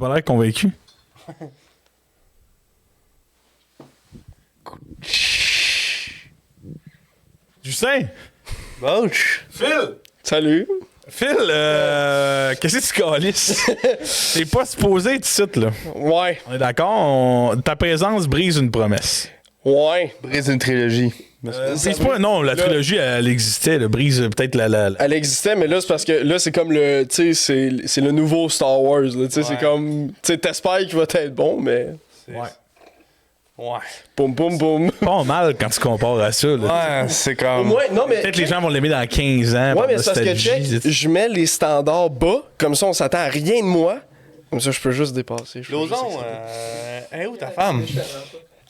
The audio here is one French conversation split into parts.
Pas l'air convaincu. Justin! Bouch! Phil! Salut! Phil, qu'est-ce que tu calisses? T'es pas supposé être ici, là. Ouais. On est d'accord? Ta présence brise une promesse. Ouais. Brise une trilogie. Brise pas, non, la trilogie, elle existait. Là. Brise peut-être la... Elle existait, mais là, c'est parce que là, c'est comme le. Tu sais, c'est le nouveau Star Wars. Tu sais, c'est comme. Tu sais, t'espères qu'il va être bon, mais. Ouais. Ouais. Boum, boum, boum. Pas mal quand tu compares à ça. Là. Ouais, c'est Au comme. moins, non, mais. Peut-être les gens vont l'aimer dans 15 ans. Ouais, par mais c'est parce que nostalgie. check, je mets les standards bas, comme ça, on s'attend à rien de moi. Comme ça, je peux juste dépasser. Je peux juste Lauson, accélérer. elle est où ta femme?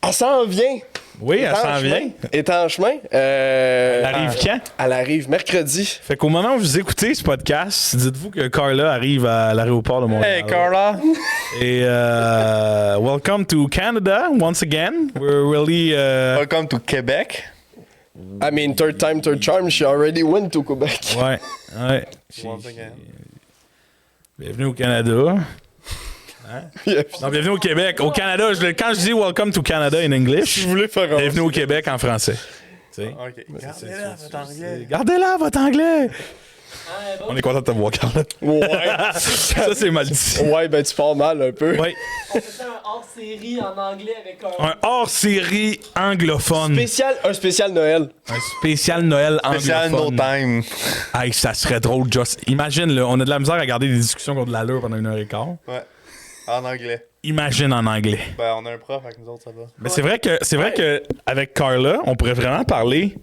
Elle s'en vient. Oui, elle s'en vient. Elle est en chemin. Elle arrive quand? Elle arrive mercredi. Fait qu'au moment où vous écoutez ce podcast, dites-vous que Carla arrive à l'aéroport de Montréal. Hey, Carla! Et welcome to Canada once again. We're really... Welcome to Québec. I mean, third time, third charm, she already went to Quebec. Ouais. Once again. Bienvenue au Canada. Non, bienvenue au Québec. Au Canada, quand je dis welcome to Canada in English, Si vous voulez faire un... bienvenue au Québec en français. Tu sais? Ok. Gardez-la, votre anglais. Gardez-la, votre anglais! On est content de te voir, Carla. Ouais. Ça, c'est mal dit. Ouais, ben tu pars mal un peu. Ouais. On faisait un hors-série en anglais avec un... Un hors-série anglophone. Un spécial Noël. Un spécial Noël Spécial No anglophone. Time. Hey, ça serait drôle, Just. Imagine, là, on a de la misère à garder des discussions contre l'allure pendant 1h15. Ouais. En anglais. Imagine en anglais. Ben, on a un prof avec nous autres, ça va. Mais c'est vrai que avec Carla, on pourrait vraiment parler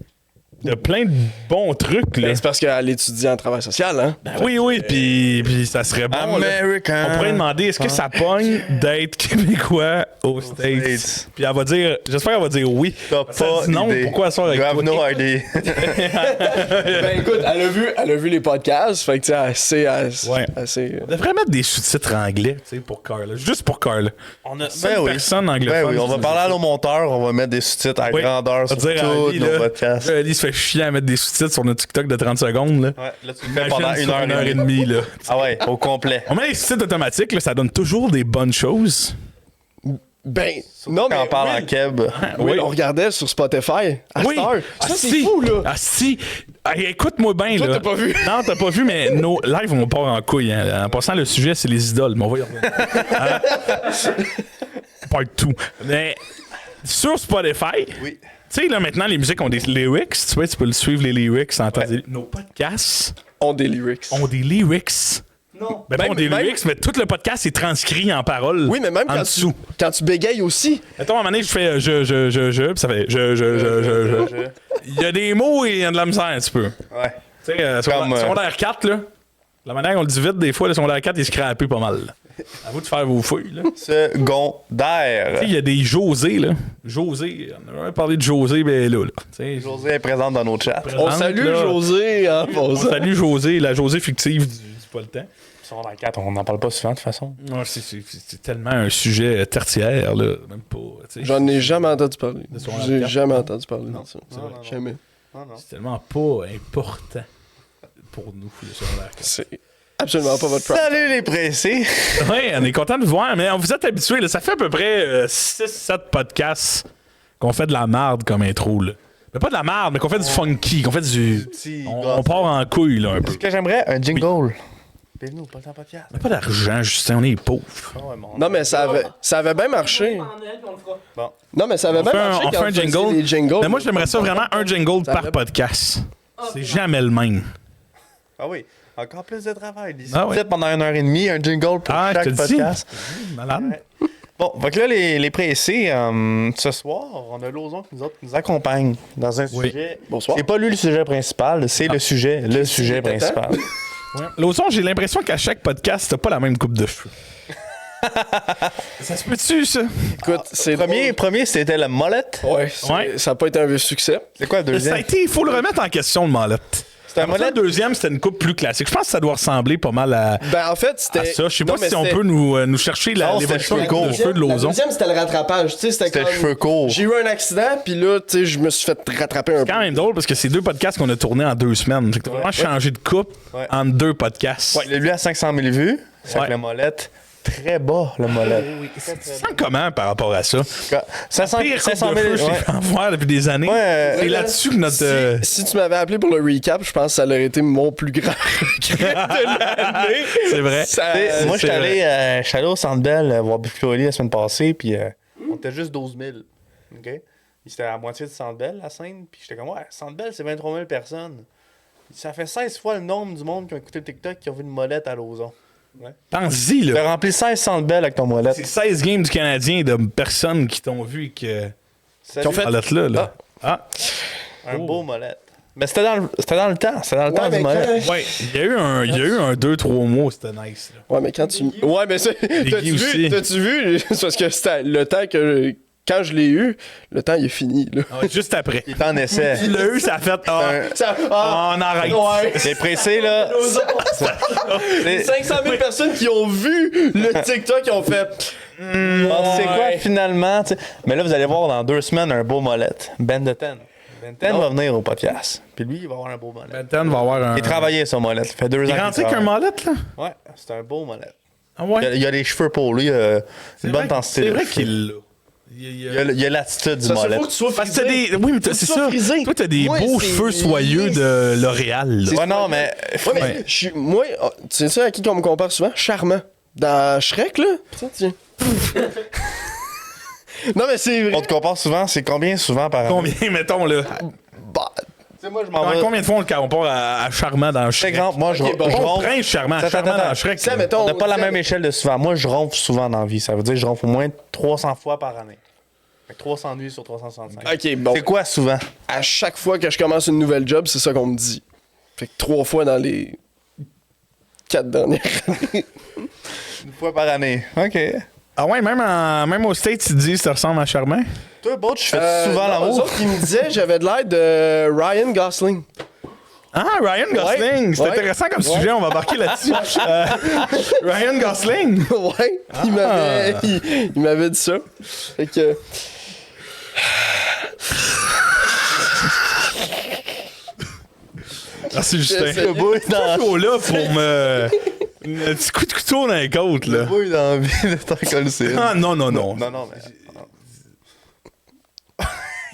de plein de bons trucs, là. Ben, c'est parce qu'elle étudie en travail social, hein? Oui, puis ça serait bon. là. American. On pourrait demander est-ce que ça pogne d'être québécois aux States? States. Puis elle va dire, j'espère qu'elle va dire oui. T'as Ça pas dit non, idée. pourquoi elle sort avec You have toi? no idea. Ben écoute, elle a vu les podcasts, fait que tu sais, elle sait... Ouais. elle sait, On devrait mettre des sous-titres anglais, tu sais, pour Carla. Juste pour Carla. On a... Seule personne anglophone Ben oui, on qui va nous parler à écoute. nos monteurs, on va mettre des sous-titres à Oui. grandeur On sur va dire à tous Ali, nos là, podcasts. Ali se fait chier à mettre des sous-titres sur notre TikTok de 30 secondes. Là. Ouais, là, tu le fais Imagine pendant sur une heure et demie. là. Ah ouais, au complet. On met les sous-titres automatiques, là, ça donne toujours des bonnes choses. Ben, non, mais... Quand on parle en Will, keb. Will, on regardait sur Spotify à cette heure. Ça, c'est fou, là. Ah si! Hey, écoute-moi bien, Toi, là. t'as pas vu? Non, t'as pas vu, mais nos lives, on part en couille. Hein. En passant, le sujet, c'est les idoles. Mais on va y revenir. Part tout. Mais sur Spotify, Oui. tu sais, là, maintenant, les musiques ont des lyrics. Tu vois, tu peux le suivre, les lyrics, en temps des... Nos podcasts On des lyrics. ont des lyrics. Non. Ben, pas Même- ont des même- lyrics, mais tout le podcast est transcrit en paroles. Oui, mais même en quand dessous. quand tu bégayes aussi. Mettons, à un moment donné, je fais puis ça fait je. Il y a des mots et il y a de la misère un petit peu. Ouais. Tu sais, secondaire 4, là. La manière qu'on le dit vite, des fois, le secondaire 4, il se scrapé pas mal. Là. À vous de faire vos fouilles, là. Tu Secondaire. sais, il y a des José, là. José, on a même parlé de José, ben là. Tu sais, José est présente dans nos chats. On salue là. José en On passant. salue José, la José fictive du pas le temps. Secondaire 4, on n'en parle pas souvent de toute façon. Ouais, c'est tellement un sujet tertiaire, là. Même pas. Tu sais, J'en ai jamais entendu parler. secondaire J'ai 4. jamais entendu parler de ça. Non, non. Jamais. Non, non. c'est tellement pas important pour nous, le secondaire 4. C'est absolument pas votre problème. Salut les pressés! Oui, on est content de vous voir, mais on vous êtes habitués. Là, ça fait à peu près 6-7 podcasts qu'on fait de la marde comme intro. Là. Mais pas de la marde, mais qu'on fait du funky, qu'on fait du. Petit On part en couille là, un peu. Ce que j'aimerais, un jingle. Bienvenue au Pas le temps podcast. On n'a pas d'argent, Justin, on est pauvres. Ah ouais, mon- Non, mais ça avait bien marché. Pendant Noël, puis on le fera. Non, mais ça avait bien marché On quand fait un vous faisiez jingle. les jingles. Mais moi, j'aimerais ça vraiment un jingle Ça par avait- podcast. Ah, C'est ok. jamais le même. Ah oui, encore plus de travail. Des Ah ouais. sous-titres pendant 1h30, un jingle pour Ah, je te chaque le dis. podcast. Malade. Bon, donc là, les pressés, ce soir, on a Lauson qui nous accompagne dans un Oui. sujet. Bonsoir. C'est pas lui le sujet principal, c'est le sujet était principal. Ouais. L'autre, j'ai l'impression qu'à chaque podcast, t'as pas la même coupe de cheveux. Ça se peut-tu, ça? Écoute, c'est Premier, c'était la molette. Ouais, Ouais. ça a pas été un succès. C'est quoi le Ça a deuxième? été, il faut le remettre en question, le mallette. C'était un Après ça, molette. le deuxième, c'était une coupe plus classique. Je pense que ça doit ressembler pas mal à Ben, en fait, c'était. ça. Je sais Non, pas mais si on c'était- peut nous chercher Non, c'était l'évolution cheveux de coupe de courts. cheveux de La Lauson. deuxième, c'était le rattrapage. Tu sais, C'était comme- cheveux courts. J'ai eu un accident, puis là, tu sais, je me suis fait rattraper un C'est peu. quand même drôle parce que c'est 2 podcasts qu'on a tournés en 2 semaines. Fait que t'as vraiment changé de coupe Ouais. en 2 podcasts. Ouais, lui a 500 000 vues. C'est Ouais. avec la molette. très bas, le molette. Tu te sens comment par rapport à ça? 500 Pire coupe 500 de 000. feu, je t'ai fait en voir depuis des années. Ouais, C'est là-dessus que notre... Si tu m'avais appelé pour le recap, je pense que ça aurait été mon plus grand regret de l'année. C'est vrai. moi, c'est j'étais allé au Centre Bell voir Buffalo Oli la semaine passée, puis on était juste 12 000. OK? C'était à la moitié du Centre Bell, la scène, puis j'étais comme, ouais, Centre Bell, c'est 23 000 personnes. Ça fait 16 fois le nombre du monde qui ont écouté le TikTok qui ont vu une molette à Lauson. Ouais. Pense-y, Tu là. as rempli 16 Centre Bell avec ton molette. C'est 16 games du Canadien de personnes qui t'ont vu et qui ont fait là. Ah. Un beau molette. Mais c'était dans le temps. C'était dans le temps du molette. Ouais, il y a eu un 2-3 mois, c'était nice. Là. Ouais, mais quand tu. Ouais, mais ça. T'as-tu vu? C'est parce que c'était le temps que. Quand je l'ai eu, le temps il est fini. Là. Ah ouais, juste après. Il est en essai. Il l'a eu, ça a fait. On arrête. Ouais. C'est pressé, là. Les 500 000 personnes qui ont vu le TikTok qui ont fait. C'est quoi finalement? T'sais? Mais là, vous allez voir dans 2 semaines un beau molette. Ben de Ten. Ben Ten va venir au podcast. Puis lui, il va avoir un beau molette. Benton va avoir un. Il travaillait sur molette. Ça fait 2 ans. Il est rentré avec un molette, là? Ouais, c'est un beau molette. Ah ouais? Il a les cheveux pour lui. Une bonne vrai, intensité. c'est vrai qu'il l'a. Il a l'attitude du Ça, c'est molette. faut que tu sois Parce que frisé. oui, mais c'est ça. frisé. Toi, t'as des Moi, beaux c'est cheveux soyeux de L'Oréal. là. Ouais, non, mais. Ouais, mais Ouais. moi, tu sais à qui qu'on me compare souvent? Charmant. Dans Shrek, là? Tiens. Non, mais c'est vrai. On te compare souvent, c'est combien souvent par an? Combien, mettons, là? Bah, Tu sais, moi, je m'en vais. Combien de fois on le compare à Charmant dans Par Shrek? exemple, moi, je Ok, bon. ronfle. Prince Charmant, Attends, Charmant attends. dans Shrek. ça, là. mettons. On n'a pas la ça, même échelle de souvent. Moi, je ronfle souvent dans la vie. Ça veut dire que je ronfle au moins 300 fois par année. Fait que 300 nuits sur 365. Ok, bon. C'est quoi souvent? À chaque fois que je commence une nouvelle job, c'est ça qu'on me dit. Fait que 3 fois dans les 4 dernières années. Une fois par année. OK. Ah ouais, même au States, ils disent que ça ressemble à Charmant. Toi, Boat, je fais souvent non, eux l'amour. autres, ils me disaient j'avais de l'aide de Ryan Gosling. Ah, Ryan Gosling! C'est Ouais. intéressant comme sujet, on va embarquer là-dessus. Ryan Gosling! Ouais, il m'avait dit ça. Fait que. Merci Justin. sais. Le bout est dans Je suis là pour me... Un petit coup de couteau dans les côtes, là. le bout est dans la vie de temps coller. Ah non, non, non. Non, mais.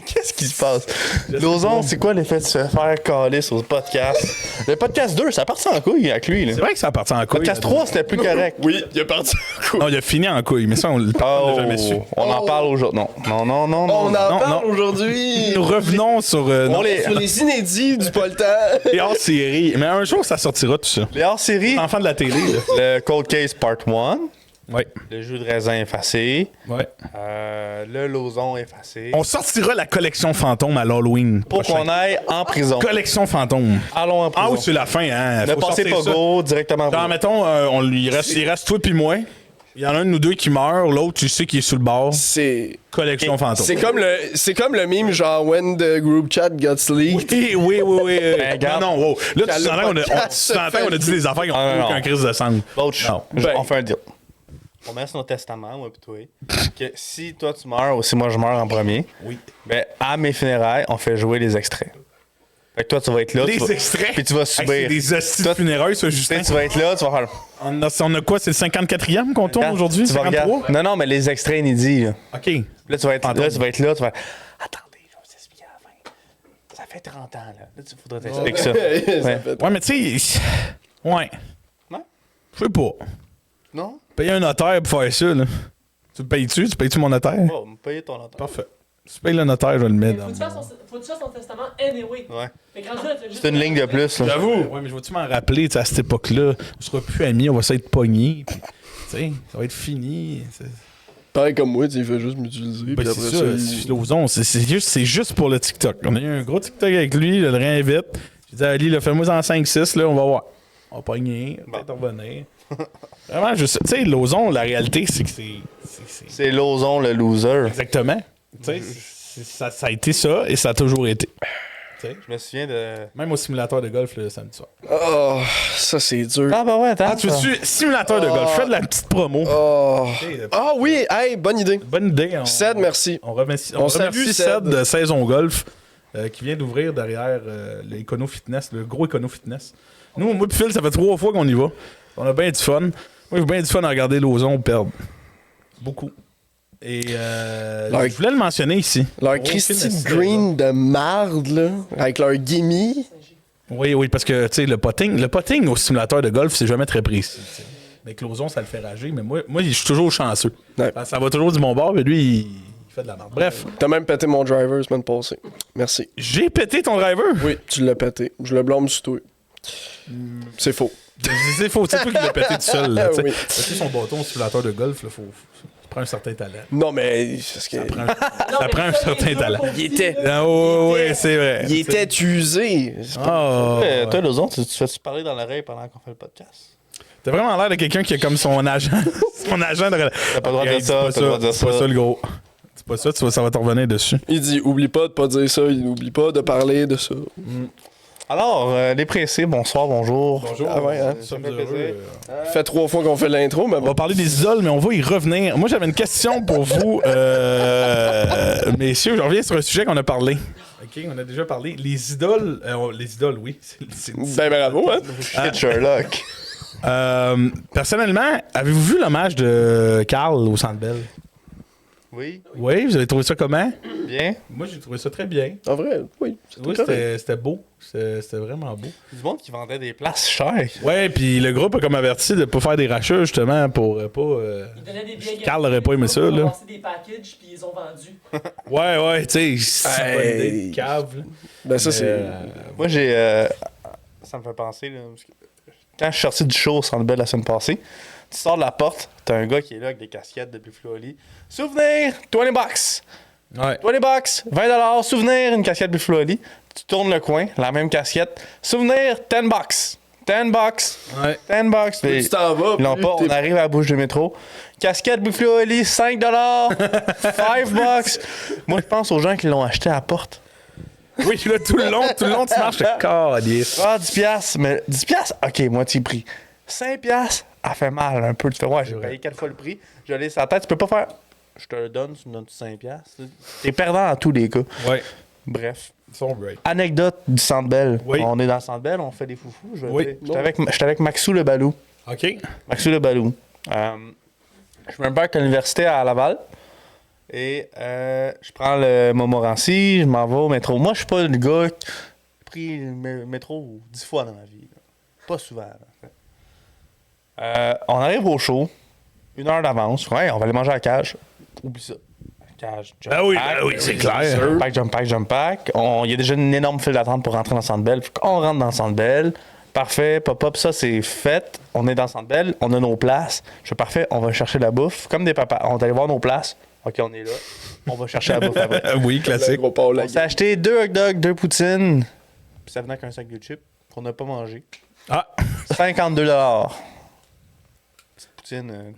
Qu'est-ce qui se passe? Lauson, c'est quoi l'effet de se faire caler sur le podcast? Le podcast 2, ça part en couille avec lui. Là. C'est vrai que ça partit en couille. Le podcast 3, c'était plus correct. Oui, il est parti. Non, il a fini en couille, mais ça, on l'a Oh, jamais su. on en parle aujourd'hui. Non. On en non, parle non. aujourd'hui. Nous revenons sur non, Sur les inédits du pas le temps. les hors-séries. Mais un jour, ça sortira, tout ça. Les hors-séries, Enfant de la télé, là. le Cold Case Part 1, Ouais. le jus de raisin effacé, Ouais. le Lauson effacé. On sortira la collection fantôme à l'Halloween. Pour prochain. qu'on aille en prison. Collection fantôme. Allons en prison. Ah, ou c'est la fin, hein? Ne Faut passez sortir pas ça. go directement. Genre, mettons, il reste toi puis moi. Il y en a un de nous deux qui meurt, l'autre, tu sais, qui est sur le bord. C'est. Collection fantôme. C'est comme le meme genre when the group chat got leaked. Oui. regarde. Non, wow. Là, Quand tu le sens qu'on podcast a dit des affaires qui Ah, ont non. aucun crise de sang. L'autre, Non. on fait un deal. On met sur notre testament, moi pis toi, que si toi tu meurs ou si moi je meurs en premier, Oui. ben à mes funérailles, on fait jouer les extraits. Fait que toi tu vas être là. Les tu vas- extraits. Puis tu vas Hey, subir. c'est des hosties de Toi, funérailles, ça, tu Justin. sais, tu vas être là, tu vas faire. On a quoi? C'est le 54e qu'on tourne aujourd'hui? Tu vas 53? regarder. Non, mais les extraits inédits. Là, OK. là tu vas être Fantôme. là, tu vas être là, tu vas. Attendez, je vais vous expliquer à la fin. Ça fait 30 ans, là. Là, tu faudrait t'expliquer ça. Ouais. Ouais, mais tu sais... Ouais. Ouais. Je sais pas. Non? Payer un notaire pour faire ça, là. Tu le payes-tu? Tu payes-tu mon notaire? Oh, me payer ton entente. Parfait. Si tu payes le notaire, je vais le mettre Faut dans... que tu fasses faut que tu fasses ton testament anyway. Ouais. Fait que rendu là, tu fais juste- C'est une ligne de plus, là. J'avoue. Ouais, mais je vais-tu m'en rappeler, tu sais, à cette époque-là? On sera plus amis, on va s'être pognés. Puis, tu sais, ça va être fini. Pareil comme moi, il fait juste m'utiliser. Ben, puis c'est après ça, il- Philosophe, c'est juste pour le TikTok. On a eu un gros TikTok avec lui, je le réinvite. J'ai dit à Ali, fais-moi en 5-6, là, on va voir. On va pogner, on va peut-être revenir. Vraiment, tu sais, Lauson, la réalité, c'est que c'est C'est Lauson le loser. exactement. Tu sais, ça a été ça et ça a toujours été. Tu sais, Je me souviens de. même au simulateur de golf le samedi soir. Oh, ça c'est dur. Ah, bah ouais, attends. Ah, tu veux-tu simulateur de golf? Fais de la petite promo. Oh. Ah oui, hey, bonne idée. Bonne idée. Ced, merci. On remercie, On remercie salue Ced Ced. de Saison Golf qui vient d'ouvrir derrière l'Econo Fitness, le gros Econo Fitness. Nous, moi et Phil, ça fait 3 fois qu'on y va. On a bien du fun. Moi, Moi, j'ai bien du fun à regarder Lauson perdre. Beaucoup. Et je voulais le mentionner ici. Leur Oh, Christy finesse, Green de marde, là, avec leur gimme. Oui, parce que tu sais, le potting au simulateur de golf, c'est jamais très précis. T'sais. Mais Lauson, ça le fait rager. Mais moi je suis toujours chanceux. Ouais. Ça va toujours du bon bord, mais lui, il fait de la merde. Bref, T'as même pété mon driver la semaine passée. Merci. j'ai pété ton driver. Oui, tu l'as pété. Je le blâme sur toi. C'est faux. C'est faux, c'est toi qui l'as pété tout seul. Là, t'sais. Oui. Parce que son bâton au simulateur de golf, là, ça prend un certain talent. Non, mais. Parce que... Ça prend un certain talent. Il était. Ah, oui, c'est vrai. Il était usé. Oh, Toi, les autres, tu fais-tu parler dans l'oreille pendant qu'on fait le podcast? t'as vraiment l'air de quelqu'un qui a comme son agent. Son agent de. T'as pas le droit de dire Dis ça, pas t'as le droit de dire C'est pas ça. ça le gros. C'est pas ça, ça va te revenir dessus. Il dit oublie pas de pas dire ça, il oublie pas de parler de ça. Alors, les pressés, bonsoir, bonjour. Bonjour. Ah ouais, hein? Nous sommes Ça fait heureux. plaisir. Ça fait 3 fois qu'on fait l'intro, mais On bon. va parler des idoles, mais on va y revenir. Moi, j'avais une question pour vous, messieurs. Je reviens sur un sujet qu'on a parlé. OK, on a déjà parlé. Les idoles, oui. Ben bravo, hein? Shit, Sherlock. Personnellement, avez-vous vu l'hommage de Carl au Centre Bell? Oui, Oui, vous avez trouvé ça comment? bien. Moi, j'ai trouvé ça très bien. En vrai, oui. Oui, c'était beau. C'était vraiment beau. Du monde qui vendait des places chères. Ouais, puis le groupe a comme averti de ne pas faire des rachats, justement, pour pas... Ils donnaient des billets Carl n'aurait pas aimé ça, Ils là. ont passé des packages, puis ils ont vendu. Ouais, tu sais, c'est une bonne idée de cave, là. Ben ça, c'est. Moi, j'ai. Ça me fait penser, là. Parce que quand je suis sorti du show au Centre Bell la semaine passée, tu sors de la porte, t'as un gars qui est là avec des casquettes de Buffalo Oli. Souvenir, 20 bucks. Ouais. 20 bucks, 20 souvenir, une casquette Buffalo Oli. Tu tournes le coin, la même casquette. Souvenir, 10 bucks. 10 bucks. Ouais. 10 bucks. Tu t'en vas. Ils l'ont puis pas, t'es- on arrive à la bouche du métro. Casquette Buffalo Oli, 5 5 bucks. Moi, je pense aux gens qui l'ont acheté à la porte. Oui, là, tout le long, tu marches, le calice. Ah, 10 piastres, mais 10 piastres, ok, moitié prix. 5 piastres, elle fait mal un peu. Tu fais, ouais, j'ai payé 4 fois le prix. Je l'ai sur la tête, tu peux pas faire. Je te le donne, tu me donnes 5 piastres. T'es perdant à tous les cas. Ouais. Bref. Ils sont great. Anecdote du Centre Bell. Oui. On est dans le Centre Bell, on fait des foufous. Oui. J'étais avec Maxou le Balou. OK. Maxou le Balou. Je me bac à l'université à Laval. Et je prends le Montmorency, je m'en vais au métro. Moi, je suis pas le gars qui a pris le métro 10 fois dans ma vie. Là. Pas souvent. Là. On arrive au show, 1 heure d'avance. Ouais, on va aller manger à la cage. Oublie ça. Cage, jump Ah oui, pack. ben oui, c'est clair. Jump pack, jump pack, jump pack. Il y a déjà une énorme file d'attente pour rentrer dans le Centre Bell. On rentre dans le Centre Bell. Parfait, pop-up, ça c'est fait. On est dans le Centre Bell, on a nos places. Je fais parfait, on va chercher la bouffe. Comme des papas, on est allé voir nos places. OK, on est là. On va chercher la bouffe après. Oui, classique. Gros Paul, la On s'est acheté 2 hot dogs, 2 poutines. Puis ça venait avec un sac de chips qu'on n'a pas mangé. Ah, 52 Petite poutine.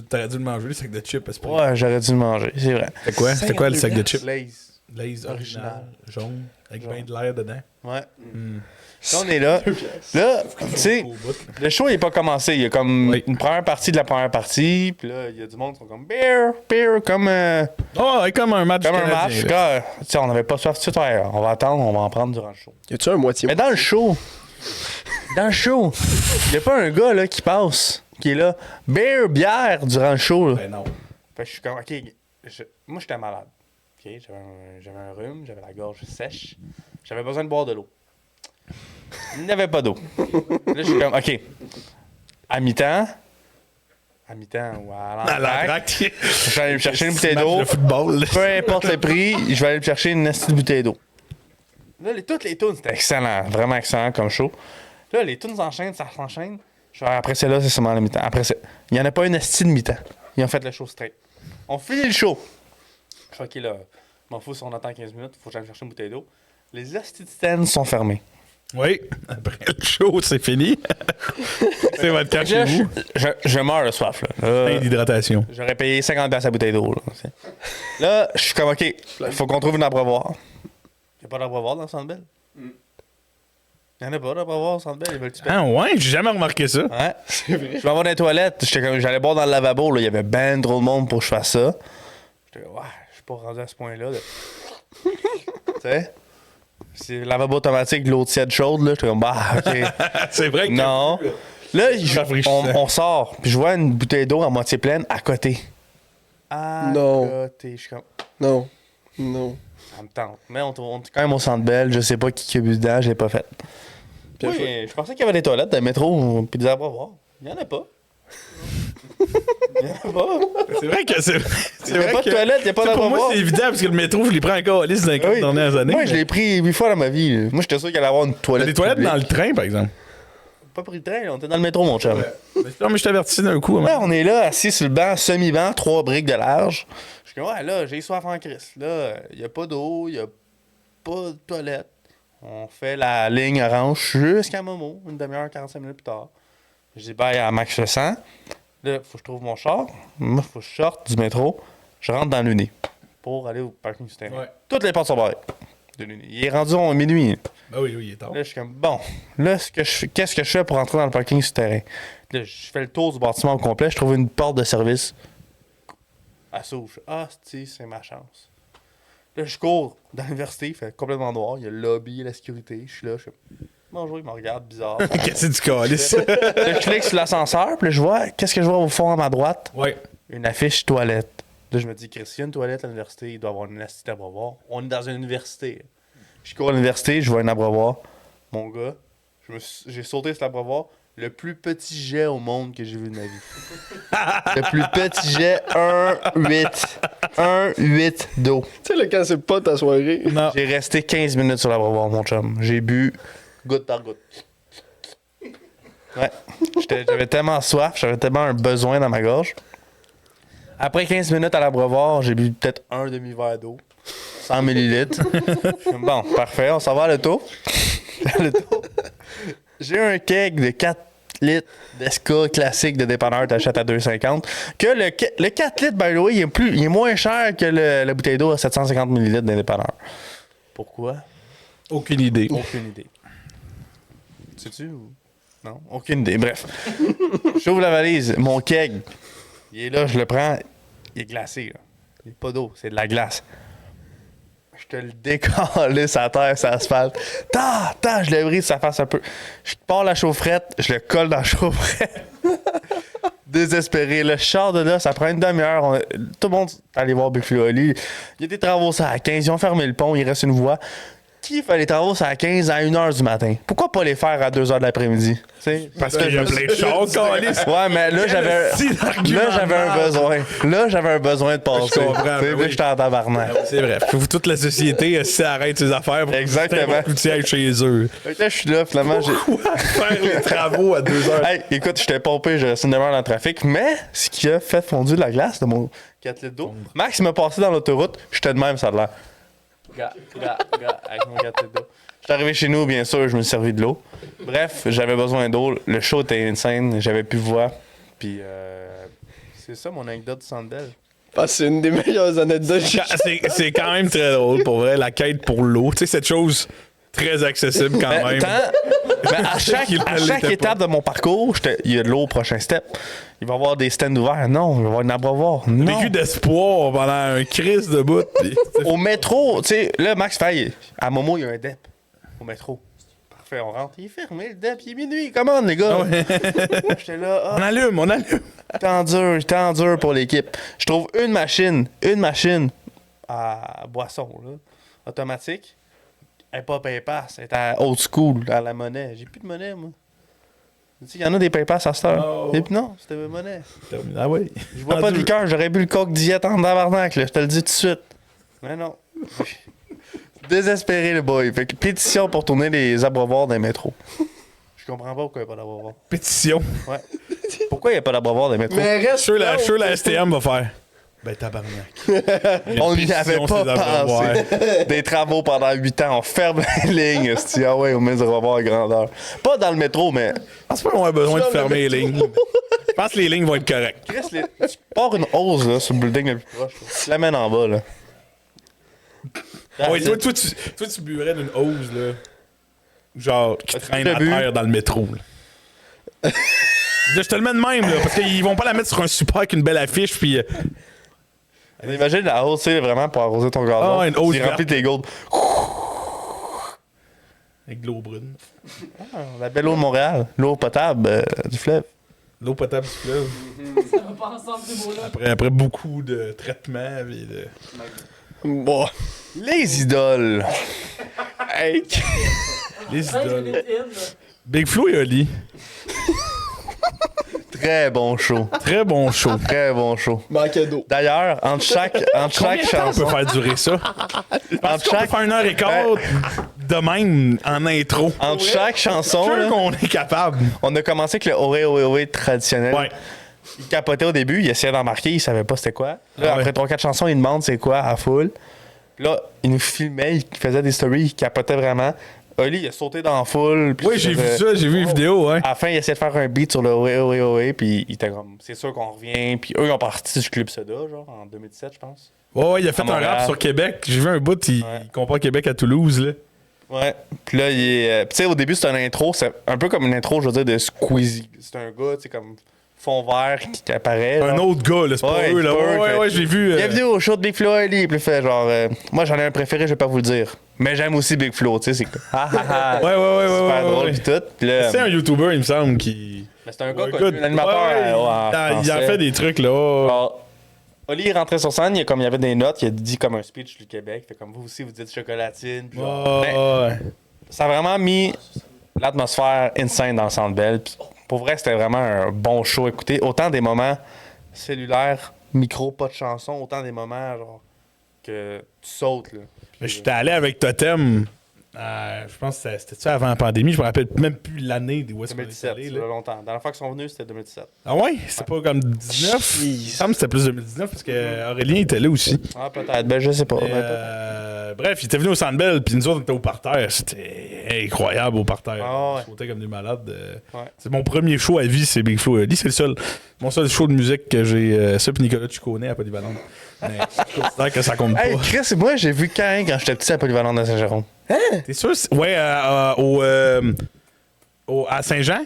t'aurais dû le manger, le sac de chips. Esprit. Ouais, j'aurais dû le manger, c'est vrai. C'était quoi le sac de chips? Lay's. Lays original, Original. jaune, avec Jaune. bien de l'air dedans. Ouais. Là, on est là. Là, tu sais, le show n'est pas commencé. Il y a comme Oui. une première partie de la première partie. Puis là, il y a du monde qui sont comme beer, comme Oh, ouais, comme un match un canadien, match. là. Gars, tu sais, on n'avait pas soif tout de suite. Ouais, on va attendre, on va en prendre durant le show. Y a-tu un moitié? Mais dans le show, il n'y a pas un gars là, qui passe, qui est là, bière durant le show. Là. Ben non. Fait que je suis comme, OK, moi j'étais malade. OK, j'avais un rhume, j'avais la gorge sèche, j'avais besoin de boire de l'eau. Il n'y avait pas d'eau. Là, je suis comme, OK, à mi-temps ou à À l'entraque, l'entraque. je vais aller me chercher une bouteille Match d'eau. de football. là. Peu importe le prix, je vais aller me chercher une petite bouteille d'eau. Là, toutes les tunes, c'était excellent, vraiment excellent comme show. Là, les tunes s'enchaînent, ça s'enchaîne. Je fais, après celle-là, c'est seulement la mi-temps. Après, il n'y en a pas une esti de mi-temps. Ils ont fait le show straight. On finit le show. Je fais, OK, là, m'en fous si on attend 15 minutes, faut que j'aille chercher une bouteille d'eau. Les esti de stands sont fermés. Oui, après le show, c'est fini. C'est votre carte chez Là, vous. je meurs de soif, là. Plein d'hydratation. J'aurais payé 50$ à la bouteille d'eau. Là, je suis comme, OK, il faut qu'on trouve une abreuvoir. Il n'y a pas d'abreuvoir dans le Centre Bell? Il n'y en a pas d'abreuvoir au Centre Bell? Ils veulent-tu payer? Ah ouais, j'ai jamais remarqué ça. Ouais. Je vais avoir dans les toilettes. J'allais boire dans le lavabo. Là. Il y avait ben trop de monde pour que je fasse ça. J'étais comme, ouais, je suis pas rendu à ce point-là. Là. Tu sais? C'est le lavabo automatique, de l'eau tiède chaude. Là. J'étais comme, bah, OK. C'est vrai que. Non. Là, Rafraîchissant. on sort, puis je vois une bouteille d'eau à moitié pleine à côté. À Non. côté. Je suis comme, Non. Non. ça me tente. Mais on est quand même au Centre Bell. Je sais pas qui a bu dedans, je l'ai pas fait. Bien Oui, joué. je pensais qu'il y avait des toilettes dans le métro, puis des abreuvoirs. Il y en a pas. Il y en a pas. C'est vrai que c'est. Il y a pas de toilette, il y a pas Pour moi, d'abreuvoir. c'est évident parce que le métro, je l'ai pris encore à liste dans les Oui. dernières années. Moi, je l'ai pris 8 fois dans ma vie. Là. Moi, j'étais sûr qu'il allait avoir une T'as toilette. des toilettes publique. dans le train, par exemple. Pas pris le train, on était dans le métro, mon chum. Non, mais je t'avertis d'un coup. Là, on est là, assis sur le banc, semi-banc, 3 briques de large. Je suis comme, ouais, là, j'ai soif en crise. Là, il n'y a pas d'eau, il n'y a pas de toilette. On fait la ligne orange jusqu'à Momo, une demi-heure, 45 minutes plus tard. Je dis bye à Max le 100. Là, faut que je trouve mon char. Moi, faut que je sorte du métro. Je rentre dans l'Uni pour aller au parking souterrain. Ouais. Toutes les portes sont barrées de l'Uni. Il est rendu à minuit. Ben oui, oui, il est tard. Là, je suis comme, bon, là, qu'est-ce que je fais pour entrer dans le parking souterrain? Là, je fais le tour du bâtiment au complet, je trouve une porte de service. Elle s'ouvre. Ah, c'est ma chance. Là, je cours dans l'université, il fait complètement noir. Il y a le lobby, la sécurité. Je suis là, je suis bonjour, il me regarde bizarre. Qu'est-ce que tu calisses? Là, je clique sur l'ascenseur, puis là, je vois, qu'est-ce que je vois au fond à ma droite? Ouais. Une affiche toilette. Là, je me dis, Chris, s'il y a une toilette à l'université, il doit y avoir une assistante à abreuvoir. On est dans une université. Je cours à l'université, je vois un abreuvoir. Mon gars, j'ai sauté sur l'abreuvoir. Le plus petit jet au monde que j'ai vu de ma vie. Le plus petit jet, 1,8. 1,8 d'eau. Tu sais, là, quand c'est pas ta soirée. Non. J'ai resté 15 minutes sur l'abreuvoir, mon chum. J'ai bu goutte par goutte. Ouais. J'avais tellement soif, j'avais tellement un besoin dans ma gorge. Après 15 minutes à l'abreuvoir, j'ai bu peut-être un demi-verre d'eau. 100 millilitres. Bon, parfait, on s'en va à l'auto. J'ai un keg de 4 litres d'Esca classique de dépanneur, t'achètes à 2,50. Que le 4 litres, by the way, il est moins cher que la bouteille d'eau à 750 millilitres d'un dépanneur. Pourquoi? Aucune idée. Aucune idée. Sais-tu ou... Non? Aucune idée. Bref. J'ouvre la valise. Mon keg, il est là, je le prends. Il est glacé, là. Il n'est pas d'eau, c'est de la glace. Je te le décolle sur la terre, sur l'asphalte. Je le brise, ça fasse un peu. Je pars la chaufferette, je le colle dans la chaufferette. Désespéré. Le char de là, ça prend une demi-heure. Tout le monde est allé voir Big Oli. Il y a des travaux ça à 15. Ils ont fermé le pont, il reste une voie. Qui fait les travaux ça à 15 à 1h du matin? Pourquoi pas les faire à 2h de l'après-midi? T'sais, Parce qu'il y a plein de choses, calice. ouais, mais là, j'avais un besoin. Là, j'avais un besoin de passer. Je comprends, T'sais, ben là, oui. j'étais en tabarnak. C'est vrai. Toute la société arrête ses affaires pour Exactement. faire chez eux. Fait que là, je suis là, finalement, Faire les travaux à 2 heures. Hey, écoute, j'étais pompé, j'ai resté une demi-heure dans le trafic, mais ce qui a fait fondu la glace de mon 4 litres d'eau, Max m'a passé dans l'autoroute, j'étais de même, ça a l'air. Gars, avec mon 4 litres d'eau. J'étais arrivé chez nous, bien sûr, je me suis servi de l'eau. Bref, j'avais besoin d'eau, le show était insane, j'avais plus voix, puis c'est ça mon anecdote de Sandbell. Ah, c'est une des meilleures anecdotes. C'est quand même très drôle, pour vrai, la quête pour l'eau. Tu sais, cette chose très accessible quand même. Mais à chaque étape de mon parcours, il y a de l'eau au prochain step. Il va y avoir des stands ouverts. Non, il va y avoir une abreuvoir. Non. Vécu d'espoir pendant un crise de bout. Au métro, tu sais, là, Max fait, à Momo, il y a un DEP. Au métro. Parfait, on rentre. Il est fermé, le DEP, il est minuit. Comment, les gars? J'étais là, On allume. tant dur pour l'équipe. Je trouve une machine à boisson, là, automatique. Elle n'est pas PayPass, elle est à old school, à la monnaie. J'ai plus de monnaie, moi. Tu sais, il y en a des PayPass à cette heure. Oh. Et puis non, c'était ma monnaie. Ah oui. Je bois pas de liqueur, j'aurais bu le coke diète en tabarnak, là, je te le dis tout de suite. Mais non. Désespéré, le boy. Fait que pétition pour tourner les abreuvoirs des métros. Je comprends pas pourquoi il n'y a pas d'abreuvoir. Pétition. Ouais. Pourquoi il n'y a pas d'abreuvoir des métros? Mais reste. Je suis la STM va faire. Ben tabarnak. On n'y avait pétition, pas c'est d'abreuvoir. pensé. Des travaux pendant 8 ans, on ferme les lignes. Ah ouais, on met des abreuvoirs à grandeur. Pas dans le métro, mais. Je pense pas qu'on a besoin de fermer les lignes. Je pense que les lignes vont être correctes. Chris, tu pars une hausse là, sur le building le plus proche. Là. Tu l'amènes en bas. Là. Ouais, toi, tu buerais d'une hausse, là. Genre, qui As-tu traîne déjà à bu? terre dans le métro, là. Je te le mets de même, là, parce qu'ils vont pas la mettre sur un support avec une belle affiche, puis. Imagine la hausse, tu sais, vraiment pour arroser ton gazon. Ah, une hausse Tu remplis tes gourdes. avec de l'eau brune. La belle eau de Montréal. L'eau potable du fleuve. L'eau potable du fleuve. Ça va pas ensemble, ces mots-là. Après beaucoup de traitements et de... Bon. Les idoles. Hey. Les 5 idoles. minutes in, là. Big Flo et Oli. Très bon show. Très bon show. Très bon show. Manquait d'eau. D'ailleurs, entre chaque Combien de temps on chanson... peut faire durer ça? Parce qu'on peut chaque- faire 1h15 de même en intro. Entre chaque chanson, Sûr là, qu'on est capable. on a commencé avec le Oré Oré Oré traditionnel. Ouais. Il capotait au début, il essayait d'en marquer, il savait pas c'était quoi. Là, Ah ouais. après 3-4 chansons, il demande c'est quoi à full. Puis là, il nous filmait, il faisait des stories, il capotait vraiment. Oli, il a sauté dans la foule. puis Oui, il j'ai vu faisait- ça, j'ai vu une vidéo, ouais. À la fin, il essayait de faire un beat sur le Oré Oré Oré, puis il était comme, c'est sûr qu'on revient. Puis eux, ils ont parti du Club Soda, genre, en 2017, je pense. Ouais, il a fait un Montréal. rap sur Québec. J'ai vu un bout, il Ouais. compare Québec à Toulouse, là. Ouais. Puis là, il est. Tu sais, au début, c'était une intro, c'est un peu comme une intro, je veux dire, de Squeezie. C'est un gars, tu sais, comme fond vert qui apparaît. Un genre. autre gars, là, c'est pas Ouais, eux, là. c'est pas eux, Ouais, fait- ouais, je l'ai vu. Bienvenue au show de Big Flo et Oli. Puis il fait genre, moi j'en ai un préféré, je vais pas vous le dire. Mais j'aime aussi Big Flo, tu sais, c'est ah ah ah. Ouais, ouais, Super ouais, drôle, ouais. pis tout. Puis là, C'est un YouTuber, il me semble, qui. mais c'est un gars Ouais, connu, good. un animateur. Ouais, en il a français. fait des trucs, là. Genre, Oli est rentré sur scène, comme il y avait des notes, il a dit comme un speech du Québec. Fait comme vous aussi, vous dites chocolatine. Puis genre, ben, Ouais. ça a vraiment mis l'atmosphère insane dans le Centre Bell. Puis pour vrai, c'était vraiment un bon show à écouter. Autant des moments cellulaires, micro, pas de chanson, autant des moments genre que tu sautes. Là. Mais j'étais allé avec Totem. Je pense que c'était ça avant la pandémie. Je me rappelle même plus l'année où est-ce qu'on est 2017, allé. ça Là. fait longtemps. Dans la fois qu'ils sont venus, c'était 2017. Ah ouais? C'était pas comme 19? Il me semble que c'était plus 2019 parce que Aurélien était là aussi. Ah, peut-être. Ben, je sais pas. Mais, Ben, peut-être. bref, il était venu au Centre Bell, puis nous autres, on était au parterre. C'était incroyable au parterre. Ah ouais. On sautait comme des malades. Ouais. C'est mon premier show à vie, c'est Big Flo. Lui, c'est le seul. Mon seul show de musique que j'ai. Ça, puis Nicolas, tu connais à Polyvalente. Mais je considère que ça compte Hey, pas. Chris, moi, j'ai vu quand j'étais petit à Polyvalente de Saint-Jérôme. T'es sûr? Ouais, à Saint-Jean?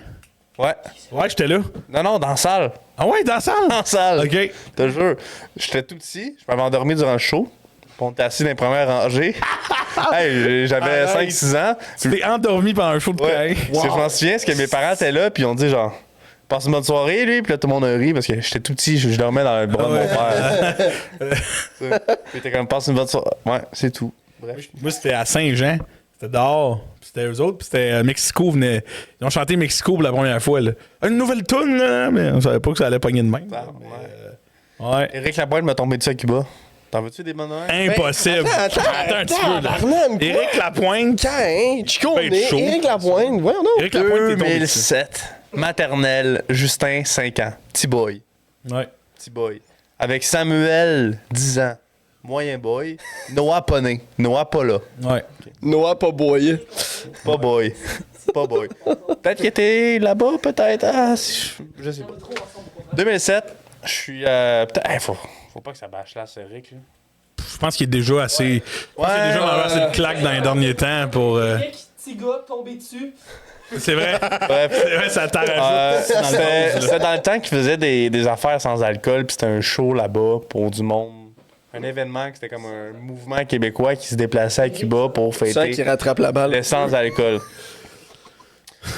Ouais. Ouais, j'étais là. Non, dans la salle. Ah ouais, dans la salle? Dans la salle. OK. Je te jure. J'étais tout petit, je m'avais endormi durant le show. Puis on était assis dans les premières rangées. Hey, j'avais Arrête. 5-6 ans. Tu t'es endormi pendant un show de Ouais. cain. Parce que je m'en souviens, parce que mes parents étaient là, puis ils ont dit genre, passe une bonne soirée, lui, puis là, tout le monde a ri, parce que j'étais tout petit, je dormais dans le bras de mon père. Puis t'es comme, passe une bonne soirée. Ouais, c'est tout. Bref. Moi, c'était à Saint-Jean. C'était dehors. Puis c'était eux autres. Puis c'était Mexico venait. Ils ont chanté Mexico pour la première fois. Là. Une nouvelle toune, là. Mais on savait pas que ça allait pogner de même. Ah, Mais, ouais. Éric Lapointe m'a tombé dessus à Cuba. T'en veux-tu des bonnes nouvelles? Impossible. Attends, un petit peu, là. tabarnak, quoi? Éric Lapointe. Quand, hein? Tu Ben, connais chaud. Éric Lapointe. Voyons donc. Éric Lapointe, t'es tombé dessus. 2007. Maternelle, Justin, 5 ans. Petit boy. Ouais. Petit boy. Avec Samuel, 10 ans. Moyen boy. Noah pas né. Noah pas là. Ouais. Noah pas boyé. Pas boy. Pas boy. Peut-être qu'il était là-bas, peut-être. Ah, je sais pas. 2007, je suis. Peut-être. Hey, faut pas que ça bâche là, c'est Rick. Là. Je pense qu'il est déjà assez. Je pense qu'il est déjà dans assez de claques dans les derniers temps pour. Rick, petit gars, tombé dessus. C'est vrai. Bref. C'est vrai, ça t'arrache. dans le C'était dose, là. c'était dans le temps qu'il faisait des affaires sans alcool, puis c'était un show là-bas pour du monde. Un événement qui c'était comme un mouvement québécois qui se déplaçait à Cuba pour Tu sens qu'il fêter rattrape la balle. le sans alcool.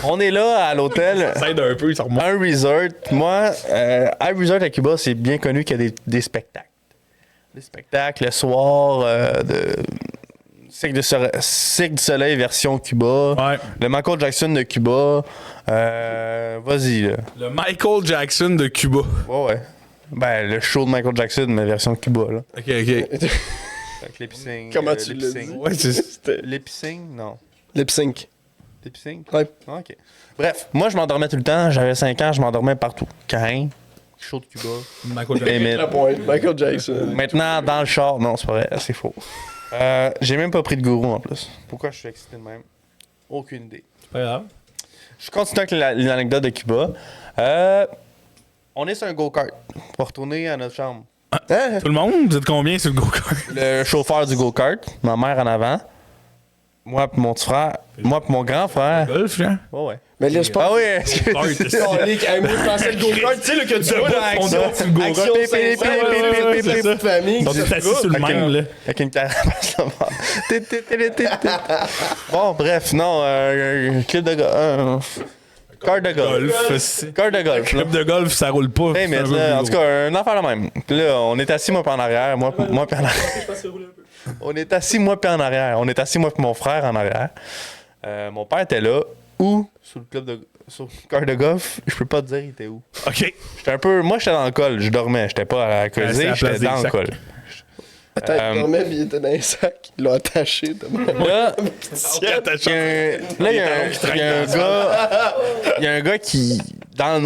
On est là à l'hôtel. Ça aide un peu, ça remonte. Un resort. Moi, à resort à Cuba, c'est bien connu qu'il y a des spectacles. Des spectacles le soir de Cirque du Soleil version Cuba. Ouais. Le Michael Jackson de Cuba. Vas-y, là. Le Michael Jackson de Cuba. Ouais. Ben, le show de Michael Jackson, mais version Cuba, là. Ok, ok. Avec l'épicing. Comment tu l'as dit? Ouais, c'est. L'épicing? Non. Lip sync. L'épicing? Ouais. Ah, ok. Bref, moi, je m'endormais tout le temps. J'avais 5 ans, je m'endormais partout. Cain, show de Cuba. Michael Jackson. Limite. Lapointe. Michael Jackson. Maintenant, dans le char. Non, c'est pas vrai, c'est faux. J'ai même pas pris de gourou en plus. Pourquoi je suis excité de même? Aucune idée. C'est pas grave. Je continue avec l'anecdote de Cuba. On est sur un go-kart pour retourner à notre chambre. Hein? Tout le monde, vous êtes combien sur le go-kart? Le chauffeur du go-kart, ma mère en avant, moi puis mon petit frère, moi puis mon grand frère. Golf, genre? Ouais, ouais. Mais là, c'est pas. Ah oui, Go-kart, excuse. c'est- Oh, Nick, hey, moi, je pensais le go-kart, tu sais, le que tu vois dans on Action. dirait que tu le go-kart. Action 500, ouais, c'est ça. famille. On est assis sur le même, là. Avec une carapace là-bas. Bon, bref, non, club de golf. Carte de golf. Golf, c'est- Carte de golf, là. Club de golf, ça roule pas. Hey, mais c'est un peu là, en plus tout cas, un affaire la même. Puis là, on est assis, moi, puis en arrière. Moi puis en arrière. Je pense que rouler un peu. On est assis, moi, puis en arrière. On est assis, moi, puis mon frère en arrière. Mon père était là. Où? Sur le club de... Sur le carte de golf. Je peux pas te dire, il était où. OK. J'étais un peu... Moi, j'étais dans le col. Je dormais. J'étais pas à la c'est à creuser. la J'étais place des dans le sacs. col. Attends, il dormait, puis il était dans un sac. Ils l'ont attaché. Là, il y a un gars qui, dans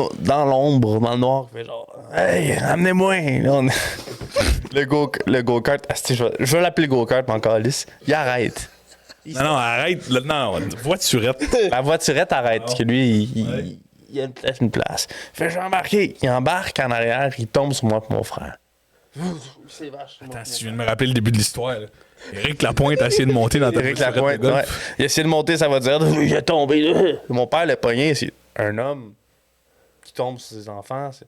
l'ombre, dans le noir, fait genre, hey, amenez-moi. Là, le go-kart, asti, je vais l'appeler le go-kart, mais encore lisse. Il arrête. Non, arrête. Là, non, voiturette. La voiturette arrête, parce que lui, il a une place. Fait, je vais embarquer. Il embarque en arrière, il tombe sur moi et mon frère. C'est vache. Attends, si je viens de me rappeler le début de l'histoire, là. Éric Lapointe a essayé de monter dans ta Éric voiturette Lapointe, de golf. ouais. Il a essayé de monter sa voiture, il est tombé là. Mon père l'a pogné, c'est un homme qui tombe sur ses enfants. C'est...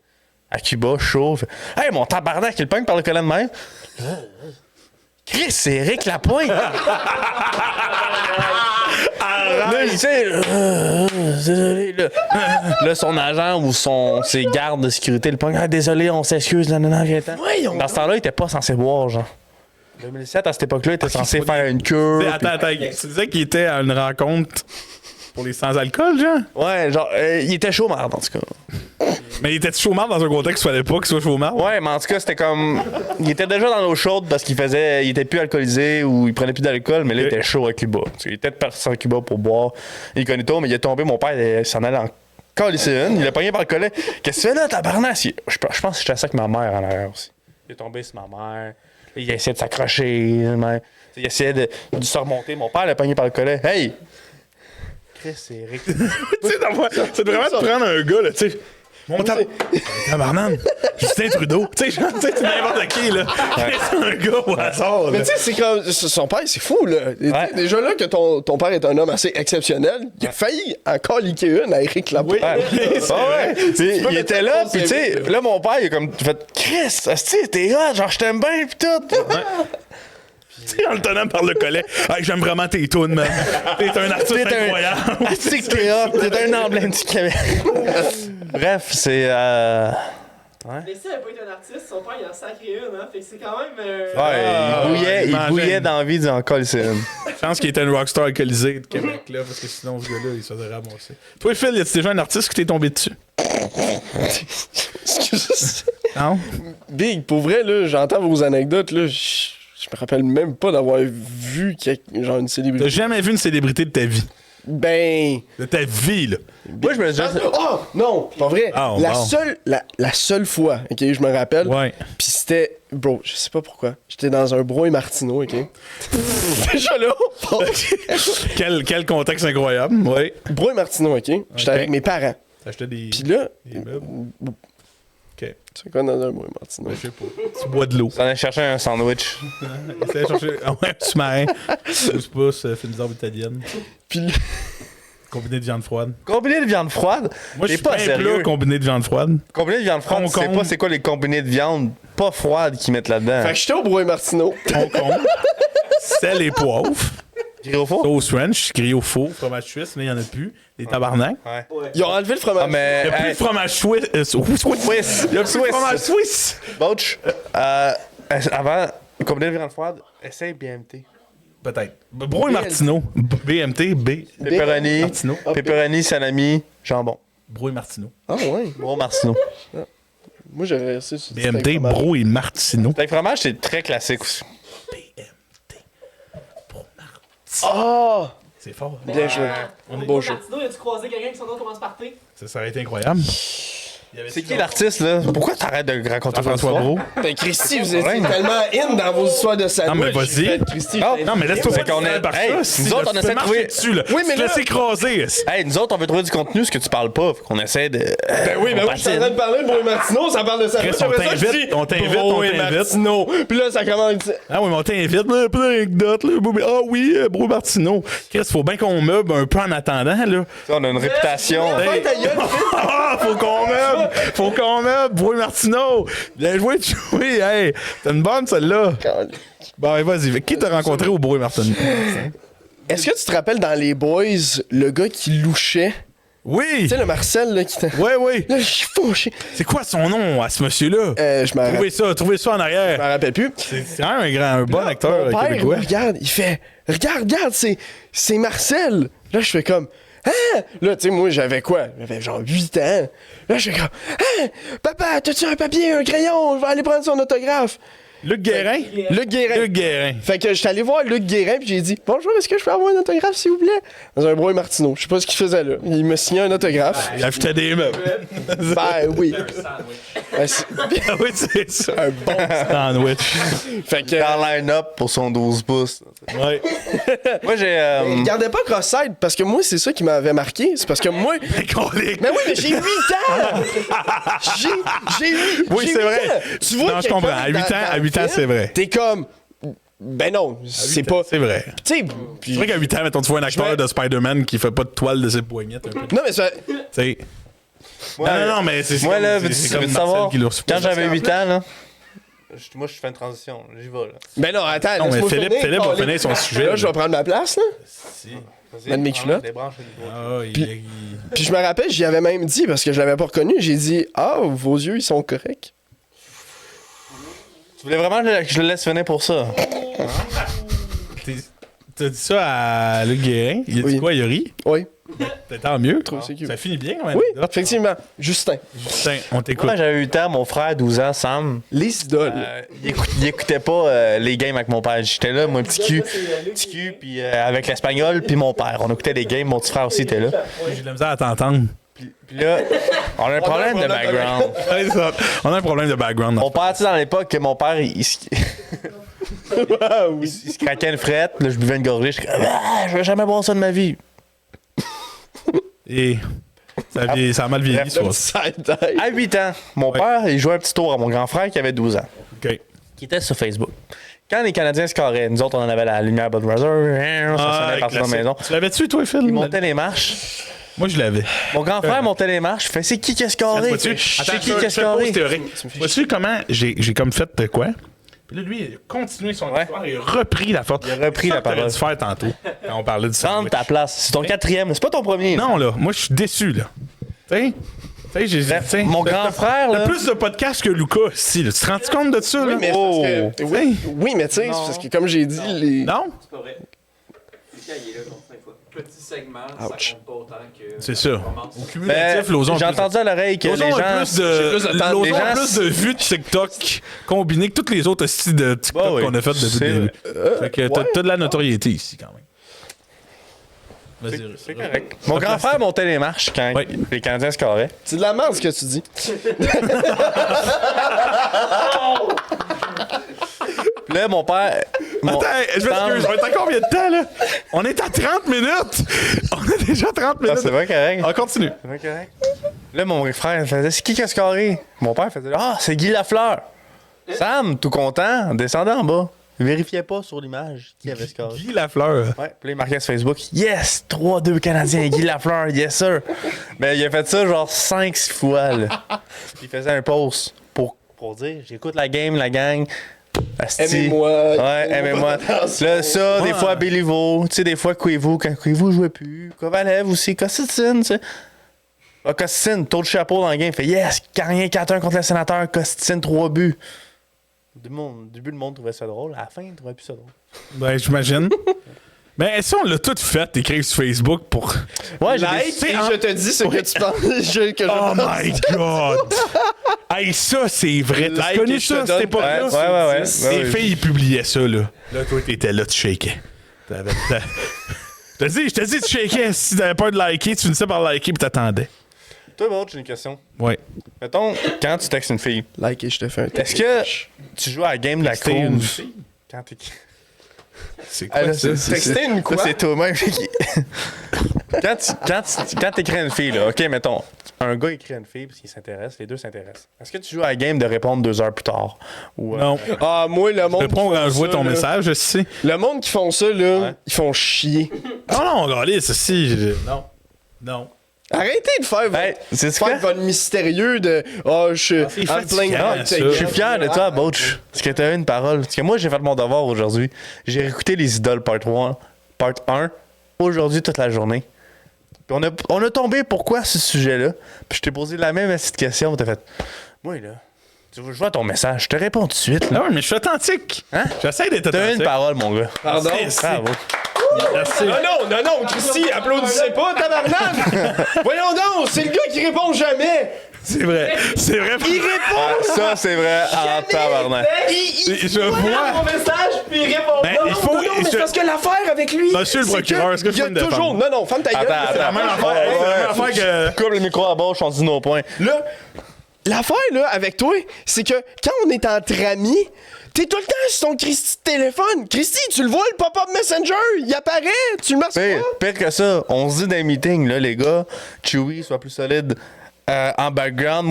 À Cuba, chaud. Fait, hey, mon tabarnak, il le pogne par le collet de même. Chris, c'est Éric Lapointe. Là, il sais, désolé, là. Là, son agent ou ses gardes de sécurité le pogne. Ah, désolé, on s'excuse, non, dans ce temps-là, il était pas censé boire, genre. 2007, à cette époque-là, il était censé faire une cure. Attends, tu disais qu'il était à une rencontre pour les sans-alcool, genre? Ouais, genre, il était chaud, merde, en tout cas. Mais il était chômeur dans un contexte où il fallait pas qu'il soit chômeur? Ouais, mais en tout cas, c'était comme. Il était déjà dans l'eau chaude parce qu'il faisait. Il était plus alcoolisé ou il prenait plus d'alcool, mais là, il était chaud à Cuba. Il était parti à Cuba pour boire. Il connaît tout, mais il est tombé. Mon père, il s'en allait en lycéenne. Il l'a pogné par le collet. Qu'est-ce que tu fais là, tabarnak? Je pense que j'étais assis avec ma mère en arrière aussi. Il est tombé sur ma mère. Il essayait de s'accrocher. Il essayait de se remonter. Mon père l'a pogné par le collet. Hey! Chris, c'est Eric. Tu sais, c'est vraiment de prendre un gars, là, tu sais. Mon tabarnak, Justin Trudeau. Tu sais, genre, tu sais, c'est n'importe qui, là. C'est un gars au hasard, là. Mais tu sais, c'est comme. Son père, c'est fou, là. Ouais. Déjà là que ton père est un homme assez exceptionnel, il a failli encore liquer une à Éric Lapointe. Ouais. Puis, il était là, puis tu sais, là, mon père, il a comme fait Chris, asti, t'es hot, genre, je t'aime bien, pis tout. Tu sais, en le tenant par le collet. Hey, j'aime vraiment tes tunes, man. T'es un artiste incroyable. Asti, que t'es hot, t'es un emblème du Québec. Bref, c'est. Mais si elle n'a pas été un artiste, son père il en a sacré une, hein. Fait que c'est quand même. Ouais, il bouillait dans la vie du encore lycéenne. Je pense qu'il était un rockstar alcoolisé de Québec, là, parce que sinon, ce gars-là, il se faisait ramasser. Toi, Phil, y a-tu déjà un artiste qui t'est tombé dessus? Excuse. Non? Big, pour vrai, là, j'entends vos anecdotes, là, je me rappelle même pas d'avoir vu genre une T'as célébrité. jamais vu une célébrité de ta vie? Ben. De ta vie, là. Moi, je me dis. Oh! Non, pas vrai. Oh, la, bon. la seule fois, ok, je me rappelle. Ouais. Pis c'était. Bro, je sais pas pourquoi. J'étais dans un Bro et Martineau, ok? Déjà là. Bon. Quel contexte incroyable, ouais. Bro et Martineau, ok? J'étais avec mes parents. T'achetais des. Pis là. Des meubles. Ok. Tu sais quoi dans un Bro et Martineau? Je sais pas. Tu bois de l'eau. T'en as cherché un sandwich. Essaye de chercher. Ah ouais, un sous-marin. 12 pouces, fine bizarre italienne. Pis là. Combiné de viande froide. Combiné de viande froide. Moi, je T'es suis pas pas sérieux. plat combiné de viande froide. Combiné de viande froide, tu sais Concombre. pas c'est quoi les combinés de viande pas froide qu'ils mettent là-dedans. Fait que j'étais au Bro et Martineau. Concombre, sel et poivre, Grillé au four? sauce ranch, grillé au four, fromage suisse, là, il y en a plus. Des tabarnak. Ouais. Ils ont enlevé le fromage. Ah, mais. Il y a plus hey, de fromage suisse. Swiss. Il y a plus de fromage suisse. Bouch, avant, combiné de viande froide, essaye BMT. Peut-être. Bro et Martineau. BMT, B. Pepperoni, Martineau. pepperoni, salami, jambon. Bro et Martineau. Ah ouais. Gros Martineau. Moi, j'aurais resté sur BMT, Bro et Martineau. Avec fromage, c'est très classique aussi. BMT. Bro Martineau. Ah! C'est fort. Bien joué. On est Beau pas jeu. Martineau, as-tu croisé quelqu'un qui son nom commence par T? Ça aurait été incroyable. C'est qui l'artiste, là? Pourquoi t'arrêtes de raconter François Brault. Ben, Christy, vous êtes tellement in dans vos histoires de sandwich. Non, mais vas-y. Christy, Non, mais laisse-toi C'est pas qu'on est- par Hey, ça. nous autres, on essaie de trouver- dessus, là. Oui, mais Tu te là- laisses écraser. Hey, nous autres, on veut trouver du contenu, ce que tu parles pas. Fait qu'on essaie de. Ben oui, ben oui, je suis en train de parler de Bro et Martineau, ça parle de ça. Chris, on t'invite, on t'invite. Martineau. Puis là, ça commence. Ah oui, mais on t'invite, là, plein d'anecdotes, là. Ah oui, Bro Martineau. Chris, faut bien qu'on meuble un peu en attendant, là. On a une réputation. Hey, ta gueule, Ah, faut qu'on meuble, Bro Martineau. Bien joué de jouer, hey. T'as une bonne, celle-là. Bon, allez, vas-y. Qui t'a rencontré au Bro Martineau? Est-ce que tu te rappelles dans Les Boys, le gars qui louchait? Oui. Tu sais, le Marcel, là, qui t'a. Oui. Là, je suis fauché. C'est quoi son nom à ce monsieur-là? Trouvez ça en Je arrière. m'en rappelle plus. C'est quand même un bon acteur Mon père, québécois. il me regarde, il fait regarde, c'est Marcel. Là, je fais comme hein? Là, tu sais, moi, j'avais quoi? J'avais genre 8 ans. Là, je fais comme hein? Papa, t'as-tu un papier, un crayon? Je vais aller prendre son autographe. Luc Guérin? Luc Guérin. Luc Guérin. Fait que j'étais allé voir Luc Guérin puis j'ai dit bonjour, est-ce que je peux avoir un autographe s'il vous plaît? Dans un Bro et Martineau. Je sais pas ce qu'il faisait là. Il me signait un autographe. Il achetait des meubles. Ben oui. Ben, Ah oui, c'est ça. un bon. Sandwich. Fait que. En line-up pour son 12 pouces. Ouais. Moi, j'ai. Il gardait pas cross-side parce que moi, c'est ça qui m'avait marqué. C'est parce que moi. Colique. Mais oui, mais j'ai 8 ans! J'ai 8 Oui, c'est vrai. Tu vois Non, je comprends. À 8 ans, c'est vrai. T'es comme. Ben non, c'est pas. C'est vrai. Tu sais. C'est vrai qu'à 8 ans, mettons, tu vois un acteur de Spider-Man qui fait pas de toile de ses poignettes un peu. Non, mais ça. Tu sais. Non, mais c'est Moi, là, c'est veux-tu comme veux-tu Marcel savoir? qui l'a Quand j'avais 8 ans, là. Moi, je fais une transition. J'y vais, là. Ben non, attends. Non, mais laisse-moi Philippe finir, va Colin. finir son sujet. Là, je vais prendre ma place, là. Vas-y, Mettre mes branche culottes. les branches au niveau. Ah, Puis je me rappelle, j'y avais même dit, parce que je l'avais pas reconnu, j'ai dit ah, vos yeux, ils sont corrects. Tu voulais vraiment que je le laisse finir pour ça? T'as dit ça à Luc Guérin? Il a dit Oui. quoi? Il a ri? Oui. Tant mieux. c'est cute. Ça finit bien quand même. Oui, effectivement. Justin. Justin, on t'écoute. Moi, j'avais 8 ans, mon frère, 12 ans, Sam. Les idoles. Il écoutait pas les games avec mon père. J'étais là, mon petit cul, puis avec l'espagnol, puis mon père. On écoutait les games, mon petit frère aussi était là. J'ai de la misère à t'entendre. Puis là, on a un problème de background. Ouais, ça. On a un problème de background. Mon père, tu sais, dans l'époque, mon père, il se craquait une frette. Là, je buvais une gorgée. Je suis comme, je vais jamais boire ça de ma vie. Et ça a mal vieilli, ce soir. À 8 ans, mon père, il jouait un petit tour à mon grand frère qui avait 12 ans, OK. qui était sur Facebook. Quand les Canadiens scoraient, nous autres, on en avait la lumière Budweiser, on s'en sonnait partout dans la maison. Tu l'avais-tu, toi, Phil? Il montait les marches. Moi, je l'avais. Mon grand frère montait les marches. Fait, c'est qui a scoré? Vois-tu? C'est qui a je te pose scoré? théorique. Vois-tu comment j'ai comme fait de quoi? Puis là, lui, il a continué son histoire et a repris la force. Il a repris la parole. T'aurais dû faire tantôt, quand on parlait du Prends sandwich. ta place. C'est ton quatrième. C'est pas ton premier. Non, là, moi, je suis déçu, là. Tu sais, j'ai... Bref, t'sais, mon grand frère, T'as là. plus de podcasts que Lucas, si, là. Tu te rends compte de ça, là? Mais Oh. parce que, oui, mais tu sais, c'est parce que comme j'ai dit, les. Non? C'est pas vrai. Lucas, il est là contre 5 fois. Petit segment, ça compte pas autant que. C'est ça. performance. Au cumulatif, J'ai entendu à l'oreille que les gens. plus de, les gens- plus de vues de TikTok combinées que tous les autres styles de TikTok Bah oui, qu'on a fait depuis c'est le début. Fait que t'as de la notoriété ici, quand même. Vas-y, C'est correct. Mon grand frère montait les marches quand Ouais. les Canadiens scoraient. C'est de la merde ce que tu dis. Puis là, mon père. Attends, je m'excuse, on est à combien de temps, là? On est à 30 minutes! On a déjà 30 minutes. Ah, c'est vrai, correct. On continue. C'est vrai, correct. Là, mon frère faisait c'est qui a scoré? Mon père faisait ah, c'est Guy Lafleur. Sam, tout content, descendait en bas. Vérifiait pas sur l'image qui avait scoré. Guy Lafleur. Ouais, puis là, il marquait sur Facebook yes, 3-2 Canadiens, Guy Lafleur, yes sir. Mais il a fait ça genre 5-6 fois. Là. Puis il faisait un post pour dire j'écoute la game, la gang. Asti. Aimez-moi. Ouais, aimez-moi. Là, ça, des fois Béliveau, tu sais, des fois Koivu, quand Koivu jouait plus. Kovalev aussi, Kostitine, tu sais. Ah, Kostitine, taux de chapeau dans le game. Fait yes, Carrier 4-1 contre le sénateur, Kostitine 3 buts. Au début, le monde trouvait ça drôle. À la fin, il trouvait plus ça drôle. Ben, j'imagine. Mais si on l'a tout fait, écrire sur Facebook pour. Ouais, Like, et je te dis ce que tu penses. que je Oh pense. my god! Hey, ça, c'est vrai. T'as Like connu et je te ça, cette donne époque-là? Ouais. Les filles, ils publiaient ça, là. Là, toi, t'étais là, tu shakais. Je te dis, tu shakais. Si t'avais peur de liker, tu finissais par liker puis t'attendais. Toi, Maud, j'ai une question. Ouais. Mettons, quand tu textes une fille, Like et je te fais un est-ce que tu joues à la game de la Texter une cause? fille? Quand t'es... C'est Ah, quoi là, ça? Texter une quoi? Ça, c'est toi-même qui... quand t'écris à une fille, là, OK, mettons, un gars écrit à une fille parce qu'il s'intéresse, les deux s'intéressent. Est-ce que tu joues à la game de répondre 2 heures plus tard? Ou, Non. Ah, moi, le Je monde. réponds qui quand font je vois ça, ton là, message, je sais. Le monde qui font ça, là, Ouais. ils font chier. Non, non, regardez, ceci. Non. Non. Arrêtez de faire, Ben, c'est ce faire que... votre mystérieux de. Oh, je c'est suis en plein fatigant, de ça. Je suis fier de toi, Butch, parce que t'as eu une parole. Parce que moi, j'ai fait mon devoir aujourd'hui. J'ai réécouté Les Idoles part 1 aujourd'hui toute la journée. Puis on a tombé pourquoi ce sujet-là. Puis je t'ai posé la même petite question. T'as fait, moi, là, tu veux jouer à ton message, je te réponds tout de suite. Là. Ah ouais, mais je suis authentique. Hein? J'essaie d'être T'as eu authentique. une parole, mon gars. Pardon? Bravo. Merci. Non, Christy, applaudissez pas, tabarnak! Voyons donc, c'est le gars qui répond jamais! C'est vrai. C'est vrai. Il répond! Ça, c'est vrai en tabarnak. Je Mon vois. message, puis il répond Ben, pas. il faut. Non, mais c'est parce que l'affaire avec lui. Monsieur le c'est procureur, est-ce que je il y a peux me toujours. défendre? Non, ferme ta gueule. Attends, C'est la même affaire. Ouais, C'est la même ouais. affaire que. Coupe le micro à bord, on se dit nos points. Là, l'affaire, là, avec toi, c'est que quand on est entre amis, t'es tout le temps sur ton Christy de téléphone. Christy, tu le vois, le pop-up messenger, il apparaît, tu le marques pas. Pire que ça, on se dit dans les meetings, là, les gars, Chewy soit plus solide en background.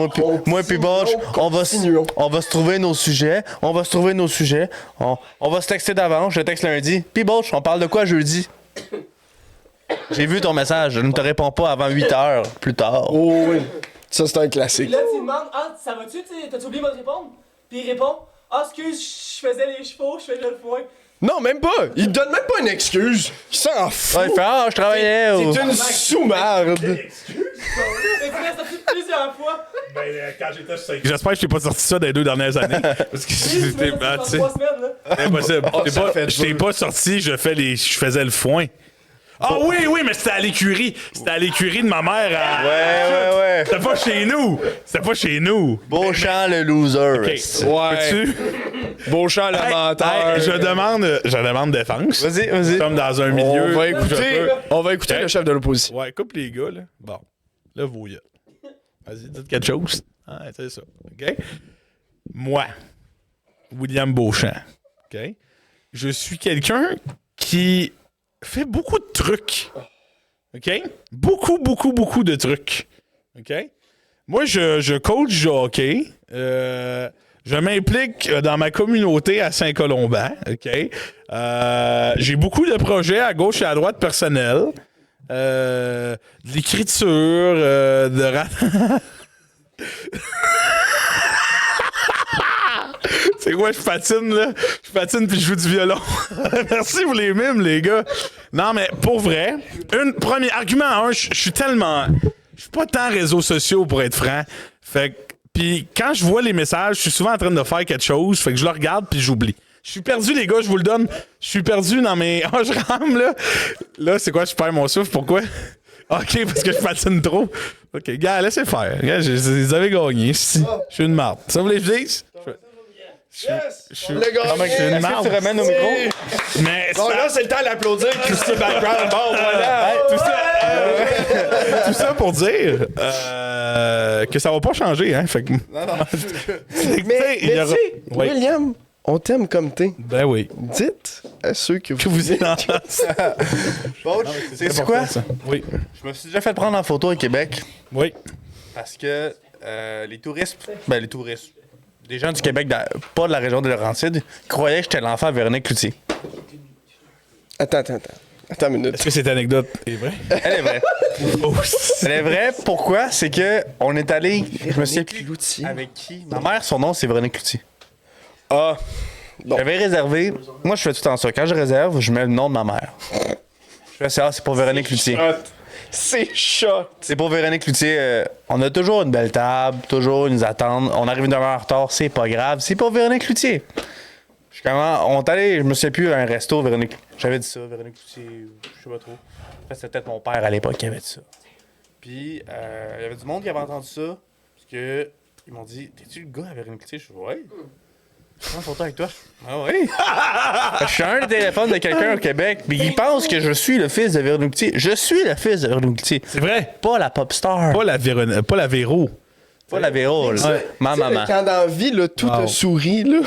Moi puis Butch, Continuons. on va se trouver nos sujets. On va se texter d'avance. Je texte lundi. Puis Butch, on parle de quoi jeudi? J'ai vu ton message. Je ne te réponds pas avant 8 heures plus tard. Oh oui. Ça, c'est un classique. Là, tu demandes, ah, ça va-tu, t'as-tu oublié de me répondre? Puis il répond, ah, excuse, je faisais les chevaux, je faisais le foin. Non, même pas. Il te donne même pas une excuse. Il s'en fout. Ouais, il fait, ah, je travaillais. ou- C'est une sous-marde. Mais tu l'as sorti plusieurs fois. Ben, quand j'étais sur J'espère que je t'ai pas sorti ça dans les 2 dernières années. Parce que Oui, tu c'était. m'as Ah, tu sorti sais. dans 3 semaines, là. Impossible. ça fait Je t'ai pas sorti, je faisais le foin. Ah oui, mais c'était à l'écurie. C'était à l'écurie de ma mère. Ouais. C'était pas chez nous. C'était pas chez nous. Beauchamp le loser. Ouais. Peux-tu? Beauchamp, le menteur. Hey, je demande défense. Vas-y. Comme dans un milieu. On va écouter Ok. le chef de l'opposition. Ouais, coupe les gars, là. Bon. Là, vous y êtes. Vas-y, dites quelque chose. Ah, c'est ça. OK? Moi, William Beauchamp, OK? Je suis quelqu'un qui fait beaucoup de trucs. OK? Beaucoup de trucs. OK? Moi, je coach du hockey. Je m'implique dans ma communauté à Saint-Colomban. OK? J'ai beaucoup de projets à gauche et à droite personnels. De l'écriture, C'est quoi, je patine, là? Je patine puis je joue du violon. Merci pour les mimes, les gars. Non, mais pour vrai, premier argument, je suis tellement... Je suis pas tant réseaux sociaux, pour être franc. Fait que... Puis quand je vois les messages, je suis souvent en train de faire quelque chose. Fait que je le regarde puis j'oublie. Je suis perdu, les gars, je vous le donne. Je suis perdu dans mes... Oh, je rame, là. Là, c'est quoi, je perds mon souffle? Pourquoi? OK, parce que je patine trop. OK, gars, laissez faire. Gars, vous avez gagné. Je suis une marde. Ça vous voulez que je dise? Je suis Le gars, je suis une marde. Tu ramènes au micro? Mais Bon, là, c'est le temps d'applaudir Christy Background. Bon, voilà. tout ça pour dire que ça va pas changer, hein. Fait que... Mais tu sais, Oui. William, on t'aime comme t'es. Ben oui. Dites à ceux que Que vous... vous êtes en C'est quoi? Oui. Je me suis déjà fait prendre en photo au Québec Oui. parce que les touristes, des gens du Québec, pas de la région de Laurentides, croyaient que j'étais l'enfant de Véronique Cloutier. Attends une minute. Est-ce que cette anecdote est vraie? Elle est vraie. Elle est vraie. Pourquoi? C'est que on est allé, je me souviens plus Cloutier. avec qui. Ma mère, son nom, c'est Véronique Cloutier. Ah, J'avais réservé. Moi, je fais tout le temps ça. Quand je réserve, je mets le nom de ma mère. Je fais ça, c'est pour Véronique Cloutier. c'est shot. C'est pour Véronique Cloutier. On a toujours une belle table, toujours ils nous attendent. On arrive une heure en retard, c'est pas grave. C'est pour Véronique Cloutier. On est allé, je me souviens plus, à un resto, Véronique. J'avais dit ça, Véronique Cloutier, je sais pas trop. En fait, c'était peut-être mon père à l'époque qui avait dit ça. Puis, il y avait du monde qui avait entendu ça. Parce que, ils m'ont dit, t'es-tu le gars à Véronique Cloutier? Je suis ouais. Je prends une photo avec toi. Ah oui? Je suis un des téléphones de quelqu'un au Québec, mais il pense que je suis le fils de Véronique Cloutier. Je suis le fils de Véronique Cloutier. C'est vrai. Pas la pop star. Pas la Véro. Pas la Véro, là. Ouais. Ma Tu sais, maman. Quand dans la vie, là, tout Wow. te sourit, là.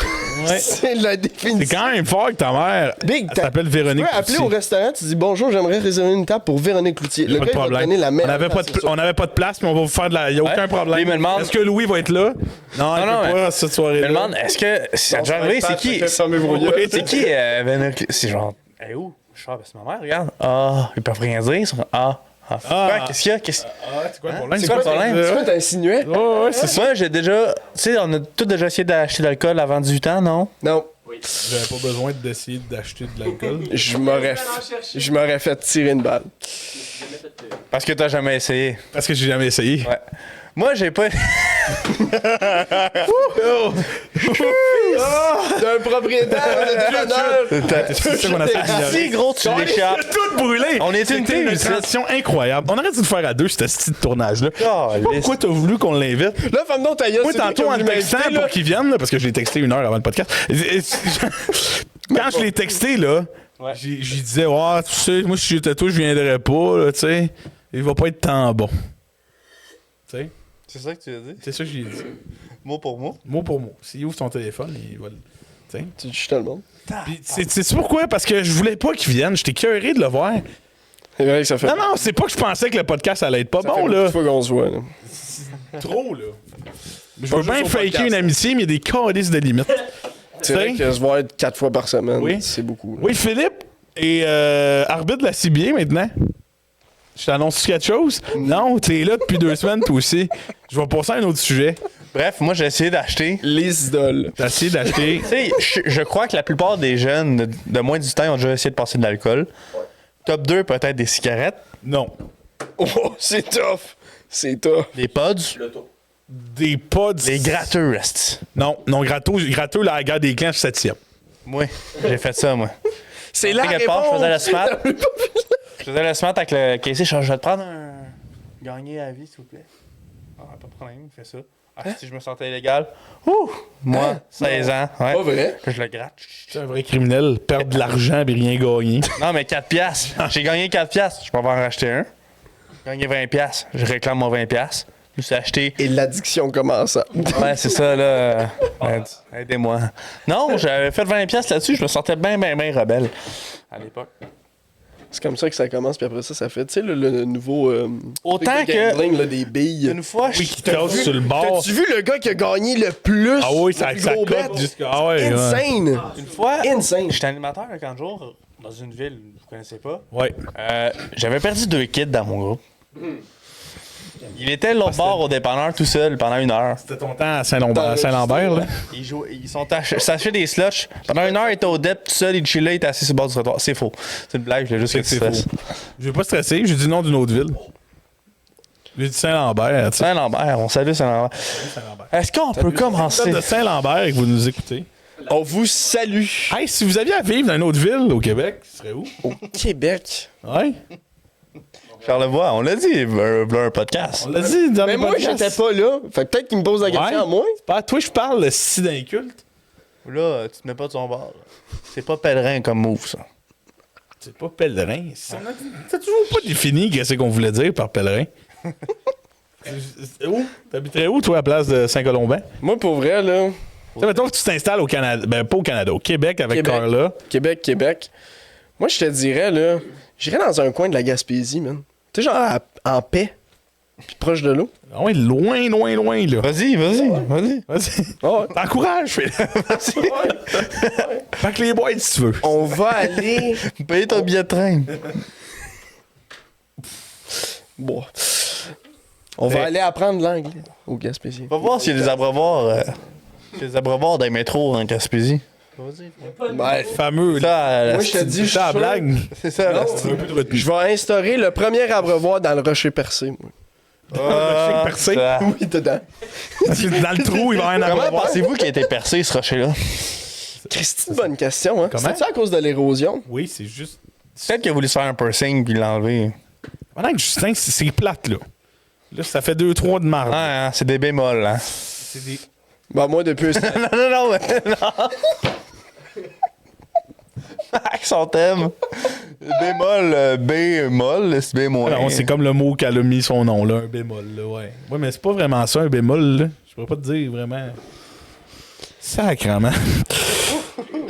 Ouais. C'est la C'est définition. quand même fort que ta mère Big, elle s'appelle Tu Véronique peux appeler au Cloutier. restaurant, tu dis bonjour, j'aimerais réserver une table pour Véronique Cloutier. Le Pas gars, de il va te problème. donner la On meilleure n'avait pas, place, c'est sûr. on avait pas de place, mais on va vous faire de la. Il n'y a aucun Ouais. problème. Il me demande- Est-ce que Louis va être là? Non, il non, peut pas cette Je soirée-là. me demande, est-ce que. Ça a déjà arrivé, c'est qui? C'est qui, Véronique Cloutier? C'est genre. Elle est où? Je sais pas, c'est ma mère, regarde. Ah, ils peuvent rien dire. Quoi? Qu'est-ce qu'il y a? C'est quoi le problème? C'est quoi le problème? C'est quoi t'insinuais? Ouais, c'est ça. Moi, j'ai déjà. Tu sais, on a tous déjà essayé d'acheter de l'alcool avant 18 ans, non? Non, J'avais pas besoin d'essayer d'acheter de l'alcool. je m'aurais fait tirer une balle. Parce que t'as jamais essayé. Parce que j'ai jamais essayé. Ouais. Moi, j'ai pas. D'un propriétaire de dépanneur. C'est ça qu'on a fait d'ignorer. Si gros, tu l'échappes. Tout brûlé! On était une C'était une team, transition incroyable. On aurait dû le faire à deux, ce petit tournage-là. Pourquoi t'as voulu qu'on l'invite? Là, femme donc ta gueule, Moi, c'est toi tantôt, qui as en voulu le textant m'inviter, là. pour qu'il vienne, là, parce que je l'ai texté 1 heure avant le podcast. Quand je l'ai texté, là, j'y disais, ouais, tu sais, moi, si j'étais toi, je viendrais pas, là, tu sais. Il va pas être tant bon. Tu sais, C'est ça que tu as dit? c'est ça que j'ai dit. Mot pour mot. Mot pour mot. S'il ouvre son téléphone, il va le. Tu sais. Tu dis tellement. Puis, c'est pourquoi? Parce que je voulais pas qu'il vienne. J'étais curieux de le voir. C'est vrai que ça fait. Non, c'est pas que je pensais que le podcast allait être pas ça bon, fait là. une fois qu'on se voit, là. Trop, là. Je Pas veux juste bien au faker podcast, une là. amitié, mais il y a des calices de limites. C'est vrai que se voir 4 fois par semaine, Oui. c'est beaucoup. là. Oui, Philippe est arbitre de la CBA maintenant. Je t'annonce quelque chose? Non, t'es là depuis 2 semaines, toi aussi. Je vais passer à un autre sujet. Bref, moi, j'ai essayé d'acheter. Les idoles. T'as essayé d'acheter. Tu sais, je crois que la plupart des jeunes de moins de 18 ans ont déjà essayé de passer de l'alcool. Top 2, peut-être des cigarettes, Non. Oh, c'est tough. C'est tough. des pods, Des pods. des gratteux, reste. Non, gratteux, la guerre des clans, je suis 7e. Moi, j'ai fait ça, moi. C'est la Quelque part, je faisais réponse. le SMAT. Je faisais le SMAT avec le caissier. Je vais te prendre un gagné à vie, s'il vous plaît. Ah, pas de problème, fais ça. Ah, si je me sentais illégal. Ouh! Moi, 16 ans. Ouais. Pas vrai. Que je le gratte. C'est un vrai criminel, perdre de l'argent et rien gagner. Non, mais 4 piastres. J'ai gagné 4 piastres. Je peux pas en racheter un. J'ai gagné 20 piastres. Je réclame mon 20 piastres. Je me suis acheté. Et l'addiction commence à. Ouais, c'est ça, là. Aidez-moi. Non, j'avais fait 20 piastres là-dessus. Je me sentais bien rebelle à l'époque. C'est comme ça que ça commence, puis après ça, ça fait, tu sais, le nouveau. Autant truc de que- gambling, là, des billes. Une fois, Oui, qui tasse sur le bord. T'as-tu vu le gars qui a gagné le plus? Ah oui, ça le plus gros cote bet? jusqu'à. Ah ouais, ouais. Insane! une fois, Insane! j'étais animateur un camp de jour dans une ville que vous connaissez pas. Ouais. J'avais perdu 2 kids dans mon groupe. Il était l'autre bord au dépanneur tout seul pendant 1 heure. C'était ton temps à Saint-Lambert, là. Ils sont s'achetaient des slushs. Pendant 1 heure, il était au dep tout seul, il chillait, il était assis sur le bord du trottoir. C'est faux. C'est une blague, je l'ai juste fait C'est faux. Je vais pas stresser, j'ai dit le nom d'une autre ville. J'ai dit Saint-Lambert, tu sais. Saint-Lambert, on salue Saint-Lambert. Est-ce qu'on peut commencer? de Saint-Lambert et que vous nous écoutez. On vous salue! Hey, si vous aviez à vivre dans une autre ville au Québec, ce serait où? Au Québec! Ouais. Charlevoix, on l'a dit, un podcast. On l'a dit dans Mais les moi, podcasts. j'étais pas là. Fait que peut-être qu'il me pose la question Ouais. à moi. Pas à toi, je parle le si d'inculte. Là, tu te mets pas de son bord. là. C'est pas pèlerin comme move, ça. C'est pas pèlerin. T'as toujours pas défini qu'est-ce qu'on voulait dire par pèlerin. Où? T'habiterais où, toi, à la place de Saint-Colomban? Moi, pour vrai, là. Tu sais, mettons que tu t'installes au Canada. Ben, pas au Canada, au Québec avec Québec. Carla. Québec. Moi, je te dirais, là. J'irais dans un coin de la Gaspésie, man. Tu sais, genre en paix. Puis proche de l'eau. Ah ouais, loin, là. Vas-y. Vas-y. Ouais. T'encourages, Phil. Fait que les boîtes, si tu veux. On va aller. Paye ton billet de train. Bon. On va aller apprendre l'anglais au Gaspésie. Va voir s'il y a des abreuvoirs. Des abreuvoirs dans les métros en Gaspésie. Ouais. Fameux. Moi, je te dis, je suis la sûr- blague. C'est ça, là. Un peu de retenue. Je vais instaurer le premier abreuvoir dans le rocher percé, moi. rocher percé. Oui, dedans. Parce que dans le trou, il va y avoir un Comment abreuvoir. pensez-vous qu'il a été percé, ce rocher-là? Christy, bonne question, hein. Comment? C'est-tu à cause de l'érosion? Oui, c'est juste. Peut-être qu'il a voulu se faire un piercing puis l'enlever. Pendant que Justin, c'est plate, là. Là, ça fait 2-3 de marde. Ah, hein, c'est des bémols, hein. C'est des. Bah, moi, depuis un Non, mais non. Max, on t'aime. Bémol, bémol, c'est bémol. Non, c'est comme le mot qu'elle a mis son nom, là, un bémol, là, ouais. Ouais, mais c'est pas vraiment ça, un bémol, là. Je pourrais pas te dire vraiment. Sacrement.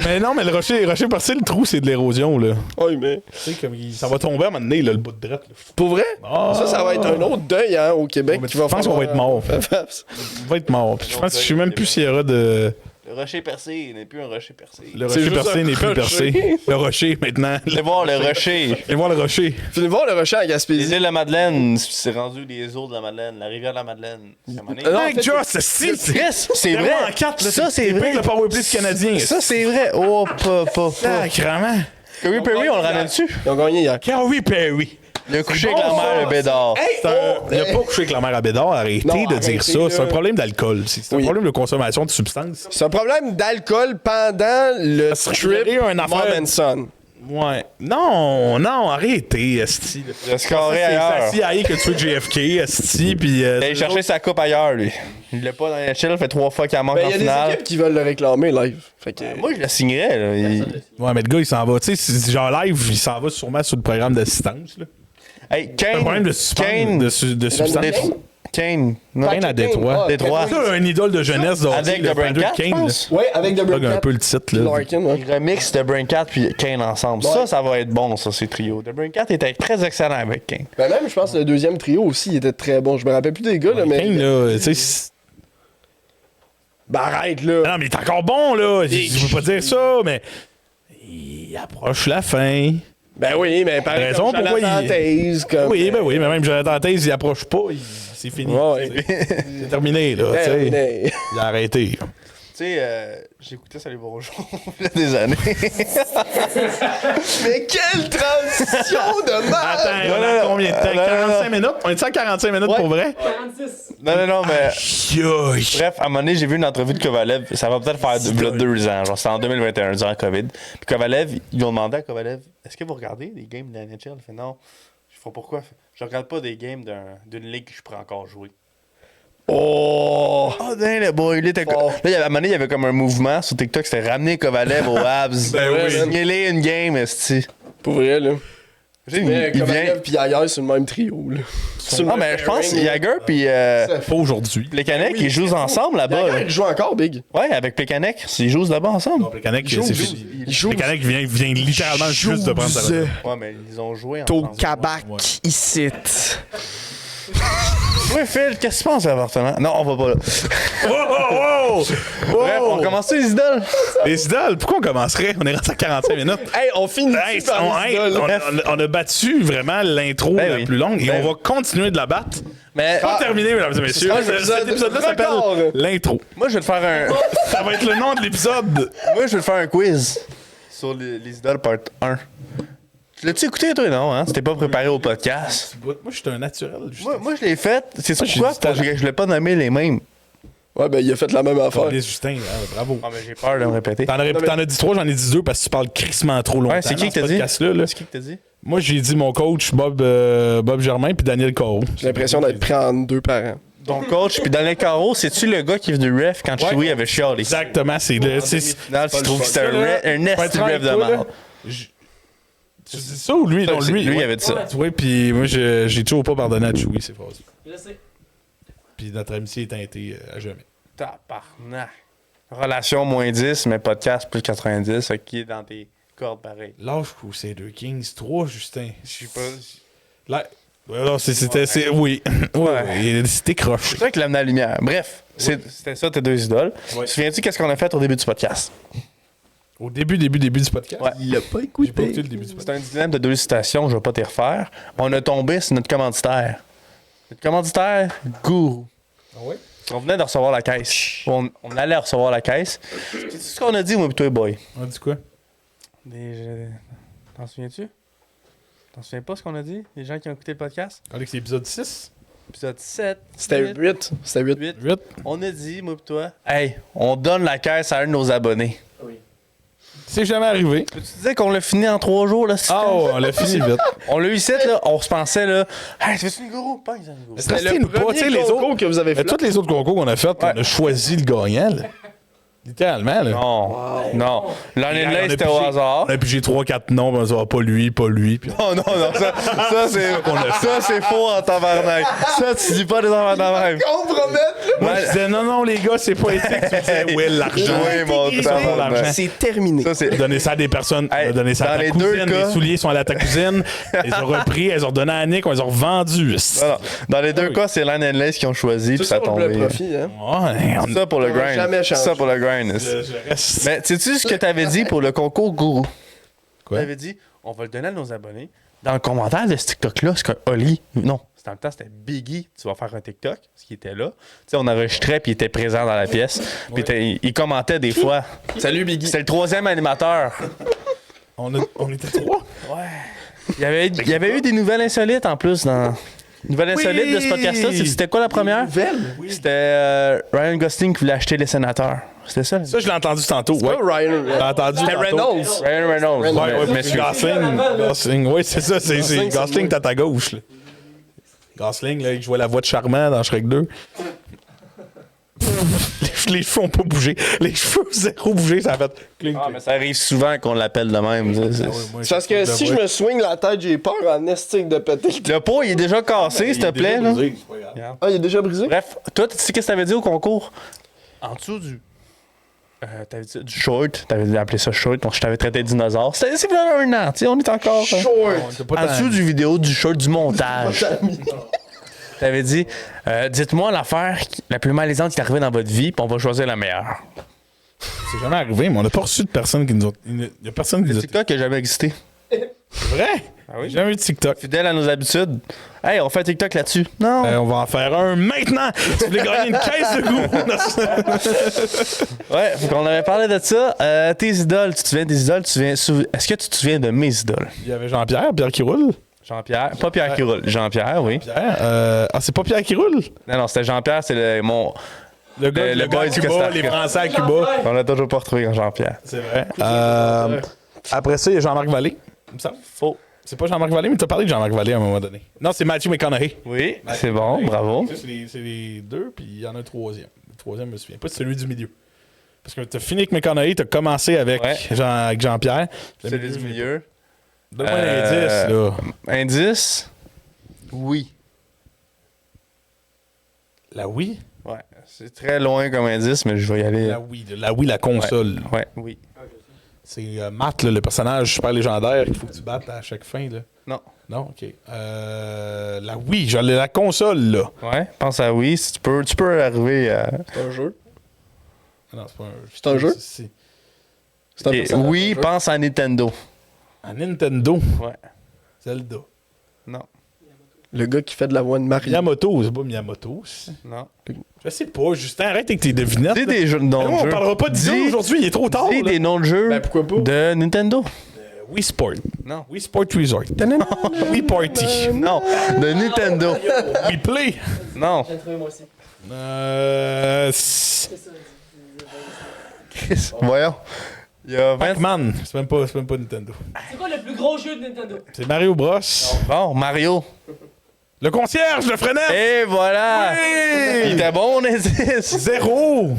Mais non, mais le rocher percé, le trou, c'est de l'érosion, là. Oui, mais. Tu sais, comme ça va tomber à un moment donné, là, le bout de drette. Là. Pour vrai? Ah. Ça va être un autre deuil, hein, au Québec. Ouais, mais qui je va pense qu'on va être mort. On va être mort. Puis je pense que je sais même plus s'il y aura de. Le rocher percé n'est plus un rocher percé. Le C'est rocher juste percé un n'est plus rocher. percé. Le rocher, maintenant. Allez voir le rocher. Allez voir le rocher. Venez voir le rocher à Les Gaspésie. îles de la Madeleine, c'est rendu les eaux de la Madeleine, la rivière de la Madeleine. C'est monnaie. Non, en Hey, fait, Joss, c'est C'est vrai. en 4, là. Ça, c'est vrai. le powerplay du Canadien. Ça, c'est vrai. Oh, pas. Sacrement. Curry Perry, on le ramène dessus. Ils ont gagné hier. Carrie Perry. Il a couché avec la mère, le bédard. Il a pas couché avec la mère à Bédard. Arrêtez Non, de dire arrêtez, ça. là. C'est un problème d'alcool. C'est un Oui. problème de consommation de substances. C'est un problème d'alcool pendant le Il y trip a eu une affaire- Mom and Son. Ouais. Non, arrêtez, esti. Il a scoré ailleurs. C'est la CIA qui a tué JFK, esti, puis... Il a cherché sa coupe ailleurs, lui. Il l'a pas dans l'échelle, fait 3 fois qu'il en manque Ben, en il y a des finale. équipes qui veulent le réclamer live. Fait que. Moi, je le signerais, là. Ouais, mais le gars, il s'en va. Tu sais, c'est genre live, il s'en va sûrement sur le programme d'assistance, là. Hey, C'est un problème de substance. Kane. Non, Kane à Détroit. Ah, Détroit. C'est ça, un idole de jeunesse de hockey, Avec le The Brain Patrick Cat, je Kane. pense. Ouais, avec The Plug Brain un Cat. peu le titre, là. Larkin, ouais. Il remix The Brain Cat puis Kane ensemble. Ouais. Ça va être bon, ça, ces trios. The Brain Cat était très excellent avec Kane. Ben même, je pense que le deuxième trio aussi il était très bon. Je me rappelle plus des gars, là, mais. Kane, là, tu sais... Ben arrête, là. Non, mais il est encore bon, là. Je veux pas dire ça, mais... Il approche la fin. Ben oui, mais par Raison exemple, pourquoi Jonathan il- Taze, comme. Oui, ben oui, mais même Jonathan Taze, il approche pas, c'est fini. Ouais. C'est terminé, là. tu sais. Terminé. Il a arrêté. Tu sais, j'écoutais Salut Bonjour il y a des années. Mais quelle transition de mal! Attends, on a combien de temps? non, 45 minutes? On est à 45 minutes pour vrai? 46. Non, mais. Yoï. Bref, à un moment donné, j'ai vu une entrevue de Kovalev. Ça va peut-être faire 2 ans. Genre, c'était en 2021, durant COVID. Puis Kovalev, ils ont demandé à Kovalev, est-ce que vous regardez des games de la NHL? Il fait non. Je fais pourquoi? Je regarde pas des games d'une ligue que je pourrais encore jouer. Oh! Oh, dingue, le boy, il était. Là, à un moment donné, il y avait comme un mouvement sur TikTok, c'était ramener Kovalev aux Habs. Ben oui. Signez-les une game, esti. Pour vrai, là. Mais Il Kovalev vient. pis Yager, c'est le même trio, là. C'est le Non, même mais je pense pairing, là. Jagger puis Pas aujourd'hui. Plekanec, Oui, ils jouent ensemble là-bas. Yager, là. il joue encore, Big. Ouais, avec Plekanec, ils jouent là-bas ensemble. Non, Plekanec, joue, c'est il joue. fini. Il joue. Plekanec vient littéralement juste de prendre sa retraite. Ouais, mais ils ont joué T'es au ensemble. Québec, Ouais. ici. Ouais, Phil, qu'est-ce que tu penses de l'avortement? Non, on va pas là. Oh! Bref, on commence les idoles. Les idoles, pourquoi on commencerait? On est rentré à 45 minutes. Hey, on finit Hey, par les idoles. on a battu vraiment l'intro Ben la oui. plus longue et Ben- on va continuer de la battre. Mais Pas terminé, mesdames et messieurs. c'est un Cet épisode-là s'appelle record. l'intro. moi, je vais te faire un. Ça va être le nom de l'épisode. Moi, je vais te faire un quiz sur les idoles part 1. L'as-tu écouté, toi, non? Hein? Tu t'es pas préparé au podcast. Moi, je suis un naturel. Justin. Moi, je l'ai fait. C'est ça Moi, j'ai pourquoi? du talent. Parce que je voulais pas nommer les mêmes. Ouais, ben, il a fait la même affaire. Allez, Justin, bravo. Ah, mais j'ai peur de me répéter. T'en as dit 3, j'en ai dit 2 parce que tu parles crissement trop longtemps. Ouais, c'est qui dans que ce t'as dit? podcast-là, là. C'est qui que t'as dit? Moi, j'ai dit mon coach, Bob Germain, puis Daniel Caro. J'ai l'impression d'être pris en deux parents. Ton coach, puis Daniel Caro, c'est-tu le gars qui est venu ref quand Ouais. Chewie avait chialé? Exactement, c'est le. Non, tu trouves que c'était un Faut être esti franc ref avec de toi, là. merde. Tu dis ça ou lui? Non, lui. il ouais. avait dit ça. Oui, puis moi, j'ai toujours pas pardonné à Chewie, ces phrases. Je sais. Puis notre amitié est teintée à jamais. Tabarnak. Relation moins 10, mais podcast plus 90, qui est dans tes cordes pareil. Lâche Crusader Kings 3, Justin. Je sais pas. Là. Ouais, non, c'était. Oui. Ouais. C'était croche. C'est vrai qu'il amenait la lumière. Bref, c'était ça tes deux idoles. Ouais. Tu te souviens-tu qu'est-ce qu'on a fait au début du podcast? Au début du podcast. Ouais. Il a pas J'ai pas écouté. écouté le début du podcast. C'est un dilemme de deux citations, je vais pas te refaire. On a tombé sur notre commanditaire. Notre commanditaire, Gourou. Ah ouais? On venait de recevoir la caisse. On allait recevoir la caisse. C'est ce qu'on a dit, moi et toi, boy. On a dit quoi? T'en souviens-tu? T'en souviens pas ce qu'on a dit? Les gens qui ont écouté le podcast? Alex, c'est l'épisode 6? Épisode 7. C'était 8. C'était 8. 8. 8? On a dit, moi et toi, hey, on donne la caisse à un de nos abonnés. Oui. C'est jamais arrivé. Tu disais qu'on l'a fini en 3 jours, là. Ah, oh, on l'a fini vite. On l'a eu ici, là. On se pensait, là. Hey, tu fais-tu une gourou? Pas une gourou. C'était C'était le pas, tu sais, premier les concours autres- que vous avez Mais fait. tous les autres concours qu'on a fait, on a choisi le gagnant, là. Littéralement, là. Non. Non. L'année de On a l'Est, c'était au pigé- hasard. On a pigé 3-4 noms, puis on se dit, ah, pas lui, pas lui. Puis Oh non, non, ça c'est faux en tabarnak. Ça, tu dis pas des enfants de même. moi, je disais, non, les gars, c'est pas éthique. Tu disais, ouais, l'argent. Oui, mon Ils ont l'argent. C'est terminé. Ça, c'est. On a donné ça à des personnes, on Hey, a donné ça dans à ta les deux cousine, cas- les souliers sont allés à ta cousine, elles ont repris, elles ont redonné à Nick, on les a revendus. Non, non. Dans les deux cas, c'est Line and Lace qui ont choisi, puis ça a pour le tombé. profit, hein. Ouais, on Ça pour le On va grind. jamais changer. Ça pour le grind. je reste. Mais sais-tu ce que t'avais dit pour le concours gourou? Quoi? T'avais dit, on va le donner à nos abonnés. Dans le commentaire de ce TikTok-là, c'est que Oli, non, dans le temps, c'était Biggie, tu vas faire un TikTok, ce qui était là. Tu sais, on enregistrait, puis il était présent dans la pièce. Puis il commentait des fois. Salut Biggie. C'était le 3e animateur. On était 3. Il y avait eu des nouvelles insolites en plus dans. Nouvelles insolites de ce podcast-là. C'était quoi la première? C'était Ryan Gosling qui voulait acheter les sénateurs. C'était ça? Ça, je l'ai entendu tantôt. Ouais. Oh, Ryan. J'ai entendu C'était tantôt. Reynolds. Ryan Reynolds. Ouais, ouais, mais Monsieur. Gosling, oui, c'est ça, c'est Gosling, Gosling, c'est t'es à ta gauche. Là. Gosling, là, il jouait la voix de Charmant dans Shrek 2. les cheveux ont pas bougé. Les cheveux zéro bougé, ça a fait cling, Ah, cling. mais ça arrive souvent qu'on l'appelle de même. C'est parce que si je me swing la tête, j'ai peur en estique de péter. Le pot, il est déjà cassé, s'il te plaît. Là. Ah, il est déjà brisé? Bref, toi, tu sais qu'est-ce que t'avais dit au concours? En dessous du. T'avais dit du short, t'avais appelé ça short, donc je t'avais traité de dinosaure. C'est vraiment un an, tu sais, on est encore. En dessous du vidéo, du short, du montage. T'avais dit, dites-moi l'affaire la plus malaisante qui est arrivée dans votre vie, puis on va choisir la meilleure. C'est jamais arrivé, mais on n'a pas reçu de personne qui nous a. Il y a personne qui nous a. TikTok n'a jamais existé. C'est vrai? Ah oui? J'ai jamais eu de TikTok. Fidèle à nos habitudes. Hey, on fait un TikTok là-dessus. Non. On va en faire un maintenant! Tu voulais gagner une caisse de goût! Ouais, faut qu'on avait parlé de ça. Tes idoles, tu te souviens des idoles? Est-ce que tu te souviens de mes idoles? Il y avait Jean-Pierre, Pierre qui roule. Jean-Pierre. Pas Pierre qui roule. Jean-Pierre, oui. Pierre, c'est pas Pierre qui roule? Non, c'était Jean-Pierre, c'est mon. Le gars, Le le gars boy à du Cuba, Costa les Rica. Français à Cuba. On l'a toujours pas retrouvé quand Jean-Pierre. C'est vrai. Après ça, il y a Jean-Marc Vallée. Il me semble. Faux. C'est pas Jean-Marc Vallée, mais tu as parlé de Jean-Marc Vallée à un moment donné. Non, c'est Matthew McConaughey. Oui, c'est bon, bravo. Ça, c'est les deux, puis il y en a un troisième. Le troisième, je me souviens pas, c'est celui du milieu. Parce que tu as fini avec McConaughey, tu as commencé avec, Ouais. avec Jean-Pierre. Celui du milieu. Donne-moi un indice, là. Indice? Oui. La Wii? Ouais. C'est très loin comme indice, mais je vais y aller. La Wii, la Wii, la console. Ouais, oui. C'est Matt, là, le personnage super légendaire qu'il faut que tu battes à chaque fin. Là. Non. Non, ok. La Wii, j'allais la console, là. Ouais, pense à oui. Si tu peux arriver à. C'est un jeu. Non, c'est pas un, C'est un jeu? C'est un Et personnage. oui, pense à Nintendo. À Nintendo. Ouais. Zelda. Non. Le gars qui fait de la voix de Mario. Miyamoto, c'est pas Miyamoto. Non. Je sais pas, Justin, arrête avec tes devinettes. Dis là. des jeux de noms de On jeux. parlera pas de ça Dis- aujourd'hui, il est trop tard. Dis là. des noms de jeux Ben, pourquoi pas? de Nintendo. Wii Sport. Non. Wii Sport Resort. Wii Party. Non, de Nintendo. Wii Play. Non. J'ai trouvé moi aussi. Voyons. Il y a 20... Pac-Man. C'est même pas Nintendo. C'est quoi le plus gros jeu de Nintendo? C'est Mario Bros. Bon, Mario. Le concierge, le freinet. Et voilà! Il était bon, indice! Zéro.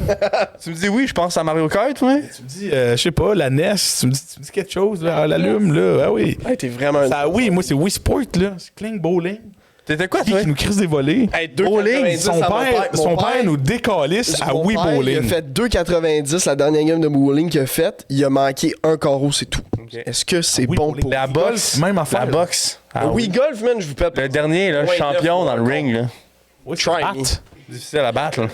Tu me dis oui, je pense à Mario Kart, oui? Tu me dis, je sais pas, la NES. Tu me dis quelque chose, là, à l'allume, là. Ah oui. Hey, t'es vraiment. Ça, oui, moi, c'est Wii Sport, là. C'est Kling Bowling. T'étais quoi, Qui toi? nous crise des volets. Hey, Bowling, 2,90 Son à mon père, Mon son père nous décalisse à mon Wii père, Il a Bowling. fait 2,90 la dernière game de bowling qu'il a faite. Il a manqué un carreau, c'est tout. Est-ce que c'est Wii bon bowling. pour La boxe. Même affaire. La boxe. Ah, Wii oui. Golf, man, je vous pète. Le dernier, là, Ouais, champion neuf, dans le ring, là. Oui, Try c'est me. hot. Difficile à battre, là.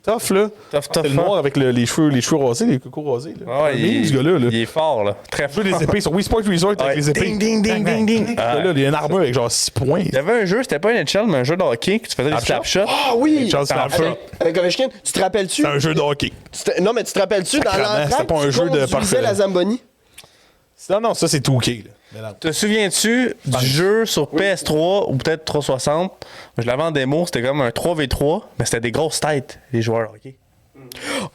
Tough, là. Tough, C'est le hein? noir avec les cheveux rasés, les cocos rasés. Là. Ouais, C'est ce gars-là. Là. il est fort, là. Très Il joue fort. les épées sur Wii Sport Resort avec Ouais. les épées. Ding, ding, ding, ding, ding. Ce gars-là, il y a une armure avec genre 6 points. Il y avait un jeu, c'était pas un NHL, mais un jeu de hockey que tu faisais des Slapshot? slapshots. Ah oui! Charles Slapshot. Avec Ovechkin, tu te rappelles-tu? C'est un jeu de hockey. Non, mais tu te rappelles-tu dans Sacrement, l'entraque, c'était pas un jeu de tu conduisais parfait. la Zamboni? Non, ça, c'est 2K. Là. Mais non. Te souviens-tu du jeu sur PS3 ou peut-être 360? Je l'avais en démo, c'était comme un 3v3, mais c'était des grosses têtes, les joueurs de hockey.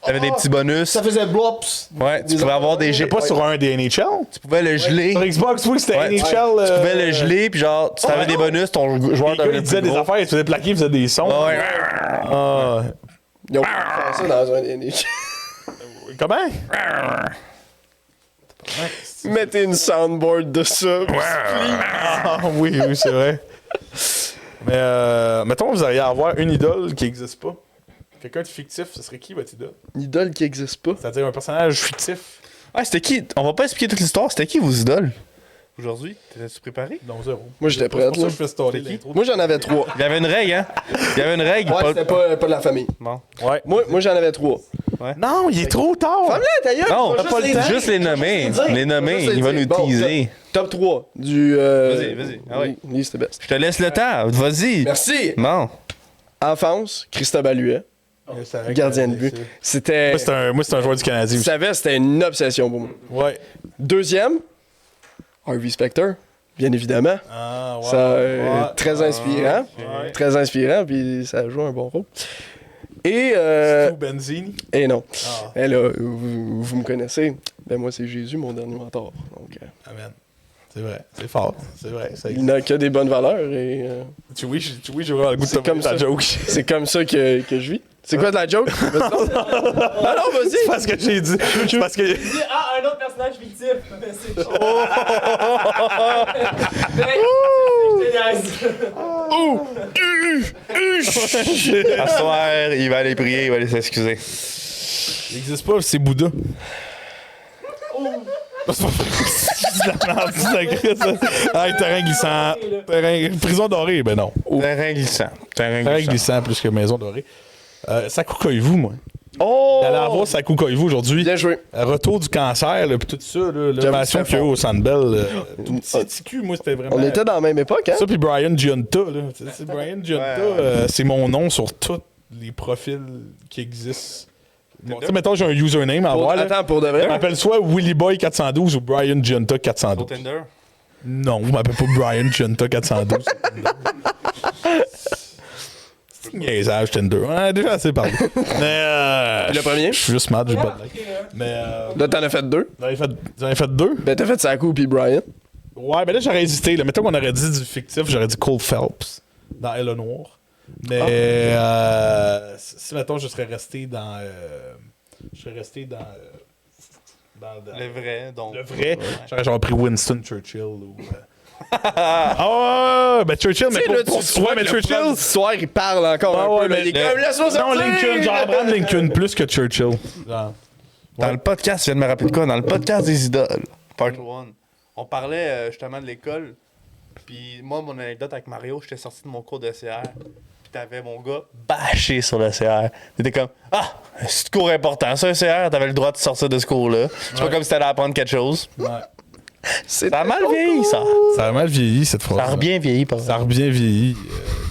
T'avais des petits bonus. Ça faisait blops. Ouais, tu pouvais avoir des J'ai pas sur un des NHL. Tu pouvais le geler. Sur Xbox, oui, c'était Ouais. NHL. Tu pouvais le geler, puis genre, tu avais des bonus, ton joueur Les gars, devenait ils disaient plus des gros. affaires, ils se faisaient plaquer, ils faisaient des sons. Ouais. Ah, Ils ont fait ça dans un NHL. comment? Mettez une soundboard de ça. Ah, oui, oui, c'est vrai. Mais, mettons, vous alliez avoir une idole qui n'existe pas. Quelqu'un de fictif, ce serait qui votre idole? Une idole qui existe pas. C'est-à-dire un personnage fictif. Ouais, c'était qui? On va pas expliquer toute l'histoire. C'était qui vos idoles? Aujourd'hui? T'étais-tu préparé? Non, zéro. Moi, j'étais C'est prêt. pour ça là. que je fais story l'intro. Moi, j'en avais 3. Il y avait une règle, hein? Il y avait une règle. Ouais, c'était pas de la famille. Bon. Ouais. Moi j'en avais 3. Non, il est trop tard. Femme-là, ta gueule! Non, T'as t'as pas le temps. Juste les nommer. Les nommer. Il va nous teaser. Top 3 du. Vas-y. Ah oui. Oui, c'était best. Je te laisse le temps. Vas-y. Merci! Bon. Enfance, Christophe Alluet, gardien de but. C'était. Moi, c'est un joueur du Canadien Tu aussi. savais, c'était une obsession pour moi. Ouais. Deuxième, Harvey Specter, bien évidemment. Ah, ouais. Ça, Ouais. très inspirant. Ouais. Très inspirant, puis ça joue un bon rôle. Et. Ou Benzini. Et non. Ah, Et là, vous me connaissez. Ben moi, c'est Jésus, mon dernier mentor. Donc, amen. C'est vrai. C'est fort. C'est vrai. Ça il n'a que des bonnes valeurs et j'ai vraiment le goût de C'est te comme ta ça. joke. c'est comme ça que je vis. C'est quoi de la joke? Vas-y donc. non, vas-y. C'est parce que j'ai dit. C'est parce que. Dis, ah, un autre personnage fictif. Mais c'est chaud. À soir, il va aller prier, il va aller s'excuser. Il n'existe pas, c'est Bouddha. C'est pas vrai. C'est de la merde, c'est de la crise, ça. Hey, terrain glissant. Prison dorée, ben non. Terrain glissant. Terrain glissant plus que maison dorée. Sakou Koivu, moi. Oh! J'allais avoir Sakou Koivu aujourd'hui. Bien joué. Retour du cancer, là, puis tout ça, l'innovation c'était qu'il y a eu fort. au Sandbell. Tout petit cul, moi, c'était vraiment. On était dans la même époque, hein? Ça, puis Brian Giunta, là. C'est Brian Giunta, c'est mon nom sur tous les profils qui existent. Bon, tu sais, mettons, j'ai un username à avoir. Attends, pour de vrai. Je m'appelle soit Willy Boy 412 ou Brian Giunta 412. Tinder. Non, vous m'appelez pas Brian Giunta 412. C'est niaisage, Tinder. On en a déjà assez parlé. Mais Le premier? je suis juste mad, j'ai pas de like. Mais Là, t'en as fait 2. j'en ai fait 2. Ben, t'as fait Sakou puis Brian. Ouais, ben là, j'aurais hésité. Là. Mettons qu'on aurait dit du fictif, j'aurais dit Cole Phelps dans Eleanor. Mais si, mettons, je serais resté dans. Le vrai, donc. Le vrai, j'aurais genre pris Winston Churchill ou. Ah ouais, ben Churchill, mais ouais, mais Churchill. L'histoire, il parle encore Ah un ouais, peu. là. mais Il est comme, laisse-moi Non, sortir! Lincoln, genre Abraham Lincoln plus que Churchill. Genre. Dans le podcast, tu viens de me rappeler de quoi? Dans le podcast des idoles, part 1, on parlait justement de l'école. Puis moi, mon anecdote avec Mario, j'étais sorti de mon cours de CR. Puis t'avais mon gars bâché sur le CR. T'étais comme, ah, c'est un cours important, ça, un CR, t'avais le droit de sortir de ce cours-là. C'est pas comme si t'allais apprendre quelque chose. Ouais. C'est Ça a mal vieilli, ça. Ça a mal vieilli, cette phrase. Ça a bien vieilli, par Ça a bien vieilli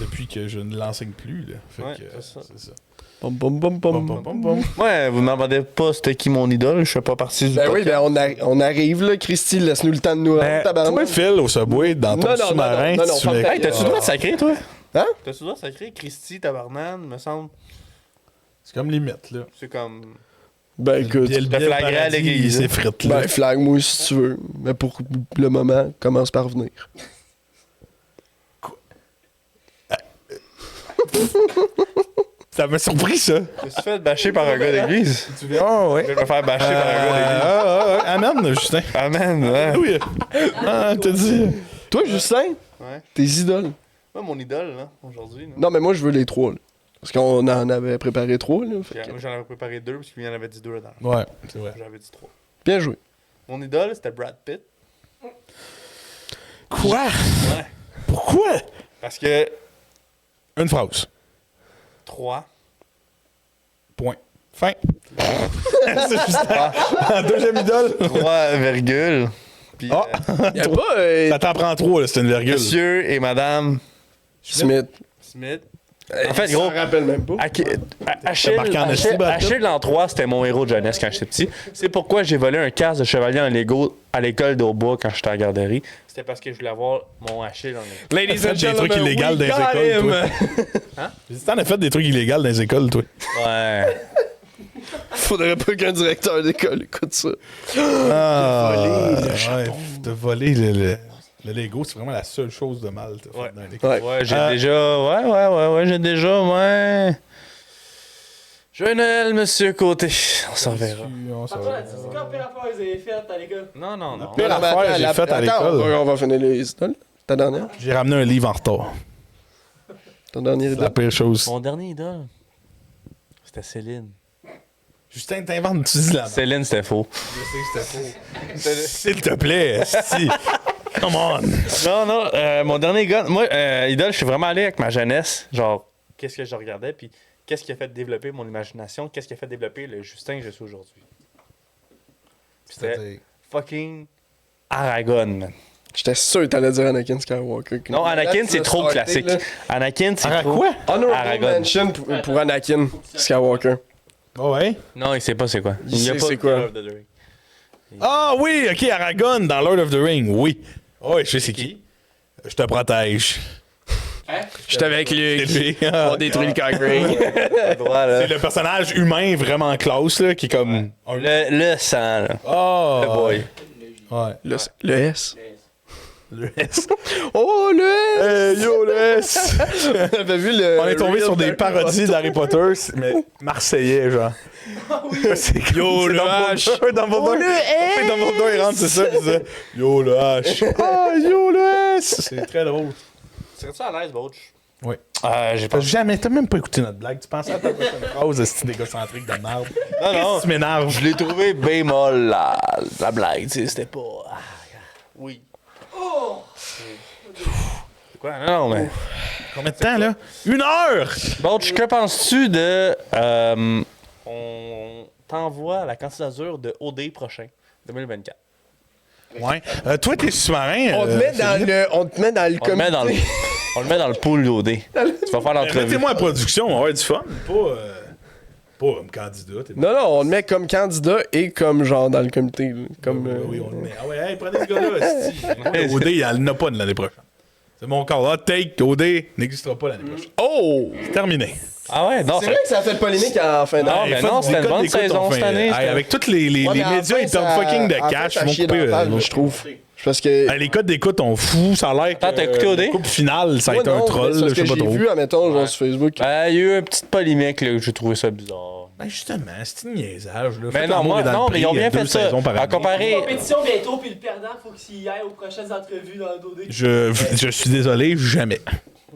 depuis que je ne l'enseigne plus. Là. Fait Ouais, que, c'est ça. c'est ça. Bom, bom, bom, Bom, bom. bom, bom, bom. Ouais, vous m'entendez pas c'était qui mon idole, je fais pas partie du Ben oui, podcast. ben on arrive là, Christy, laisse-nous le temps de nous rendre, Ben, tabarnak. toi, Phil, au Subway, dans ton Non, non, sous-marin, non, non, tu non, mets- ferme ta Hey, t'as-tu le droit de sacrer, toi? Hein? T'as-tu le droit de sacrer Christy, Tabarnan, me semble? C'est comme limite, là. C'est comme... Ben écoute, Puis le billet flagrant à paradis, l'église. c'est frites, là. ben flag-moi si tu veux. Mais pour le moment, commence par venir. Ça m'a surpris, ça. Je me suis fait bâcher par un gars d'église. Tu viens? Ah, ouais. Je vais me faire bâcher par un gars d'église. Amen, Justin. Amen, ouais. Oui. Ah, t'as dit. Toi, Justin, Ouais. tes idoles. Moi, mon idole, là, aujourd'hui. là. Non, mais moi, je veux les 3. Là. Parce qu'on en avait préparé 3. Là, fait que- Moi, j'en avais préparé 2 parce qu'il y en avait dit 2 là-dedans. Ouais, c'est vrai. J'avais dit 3. Bien joué. Mon idole, c'était Brad Pitt. Quoi? Ouais. Pourquoi? Parce que Une phrase. 3. Point. Fin. C'est Justin. Deuxième idole. 3 virgule. Puis, Ah. Y a pas Ça t'en prend 3, là, c'est une virgule. monsieur et madame Smith. Smith. En fait, Je gros, me rappelle même pas. Achille, marqué en esti, Brad Pitt. Achille l'an 3, c'était mon héros de jeunesse quand j'étais petit. C'est pourquoi j'ai volé un casque de chevalier en Lego à l'école d'Aubois quand j'étais à la garderie. C'était parce que je voulais avoir mon Achille en Lego. Ladies T'as fait des trucs illégaux dans les écoles, toi. T'en as fait des trucs illégaux dans les écoles, toi. Ouais. Faudrait pas qu'un directeur d'école écoute ça. De voler le Lego, c'est vraiment la seule chose de mal de faire dans l'école. Ouais, j'ai déjà. Joyeux Noël, monsieur Côté. On s'en verra. C'est quoi la pire affaire que vous avez faite à l'école? Non. Pire affaire que j'ai faite à l'école. On va finir les idoles. Ta dernière? J'ai ramené un livre en retard. Ton dernier C'est la idole? pire chose. Mon dernier idole, c'était Céline. Justin, t'inventes, tu dis la Céline, c'était faux. Je sais que c'était faux. S'il te plaît, si. Come on. Non, mon dernier idole, moi, idole, je suis vraiment allé avec ma jeunesse. Genre, qu'est-ce que je regardais, puis qu'est-ce qui a fait développer mon imagination, qu'est-ce qui a fait développer le Justin que je suis aujourd'hui. C'était fucking Aragorn, man. J'étais sûr que t'allais dire Anakin Skywalker. Non, Anakin, c'est trop classique. Anakin, c'est trop... quoi? Honorable Aragorn. mention pour Anakin Skywalker. Oh, ouais. Non, il sait pas c'est quoi. Il y a sait pas c'est de quoi. Lord of the Rings. Ah oui, ok, Aragorn dans Lord of the Ring, oui. Oh, je sais c'est qui. Je te protège. J'étais avec C'est Luke. lui. On détruit le Kagring. Voilà. C'est le personnage humain vraiment classe, là, qui est comme... Le sang, là. Oh! Le boy. Ouais. Le S. Le S. Oh, le S! Hey, yo, le S! T'avais vu le. On est tombé Real sur des Harry parodies d'Harry Potter, mais marseillais, genre. C'est Yo, le H. Dumbledore, Dumbledore, il rentre, c'est ça, pis ça. Yo, le H. Ah, yo, le S! C'est très drôle. Serais-tu à l'aise, Bouch? Oui. J'ai pas... T'as même pas écouté notre blague. Tu pensais à ta prochaine phrase de style égocentrique de merde. Non. Tu m'énerves. Je l'ai trouvé bien molle, la blague, tu sais, c'était pas... oui. Oh! C'est quoi? Non, mais... Combien de temps, là? 1 heure! Bouch, que penses-tu de... on t'envoie la candidature de OD prochain, 2024. Ouais. Toi, t'es sous-marin. On te met dans le. On te met dans le On le met dans le, comité. on le met dans le pool d'OD. Tu vas faire l'entrevue. Mettez-moi en production, on va avoir du fun. Pas comme candidat. Non, on le met comme candidat et comme genre dans le comité. Là. Comme. Oui, on le met. Ah ouais, hey, prenez ce gars-là. OD, il n'en a pas de l'année prochaine. C'est mon call. Hot take, OD n'existera pas l'année prochaine. Oh! C'est terminé. Ah ouais, non, C'est vrai que ça a fait polémique en fin d'année. Non, mais non, c'était une bonne saison cette année. Avec tous les médias, ils tombent fucking de cash. Ils vont couper. Je trouve. Parce que. Les codes d'écoute, on fout. Ça a l'air que. Attends, t'as écouté OD? La coupe finale, ça a Moi, été un non, troll. mais c'est parce Je sais que pas j'ai trop. vu, admettons, genre sur Facebook. Il y a eu une petite polémique, là, que j'ai trouvé ça bizarre. Ben justement, c'est une niaisage. Là. Mais Faites non, l'amour moi, et dans non, le mais ils ont prix, bien 2 fait ça. saisons par À année. comparer. Compétition bientôt, puis le perdant, faut qu'il y aille aux prochaines entrevues dans le DOD. Je suis désolé, jamais.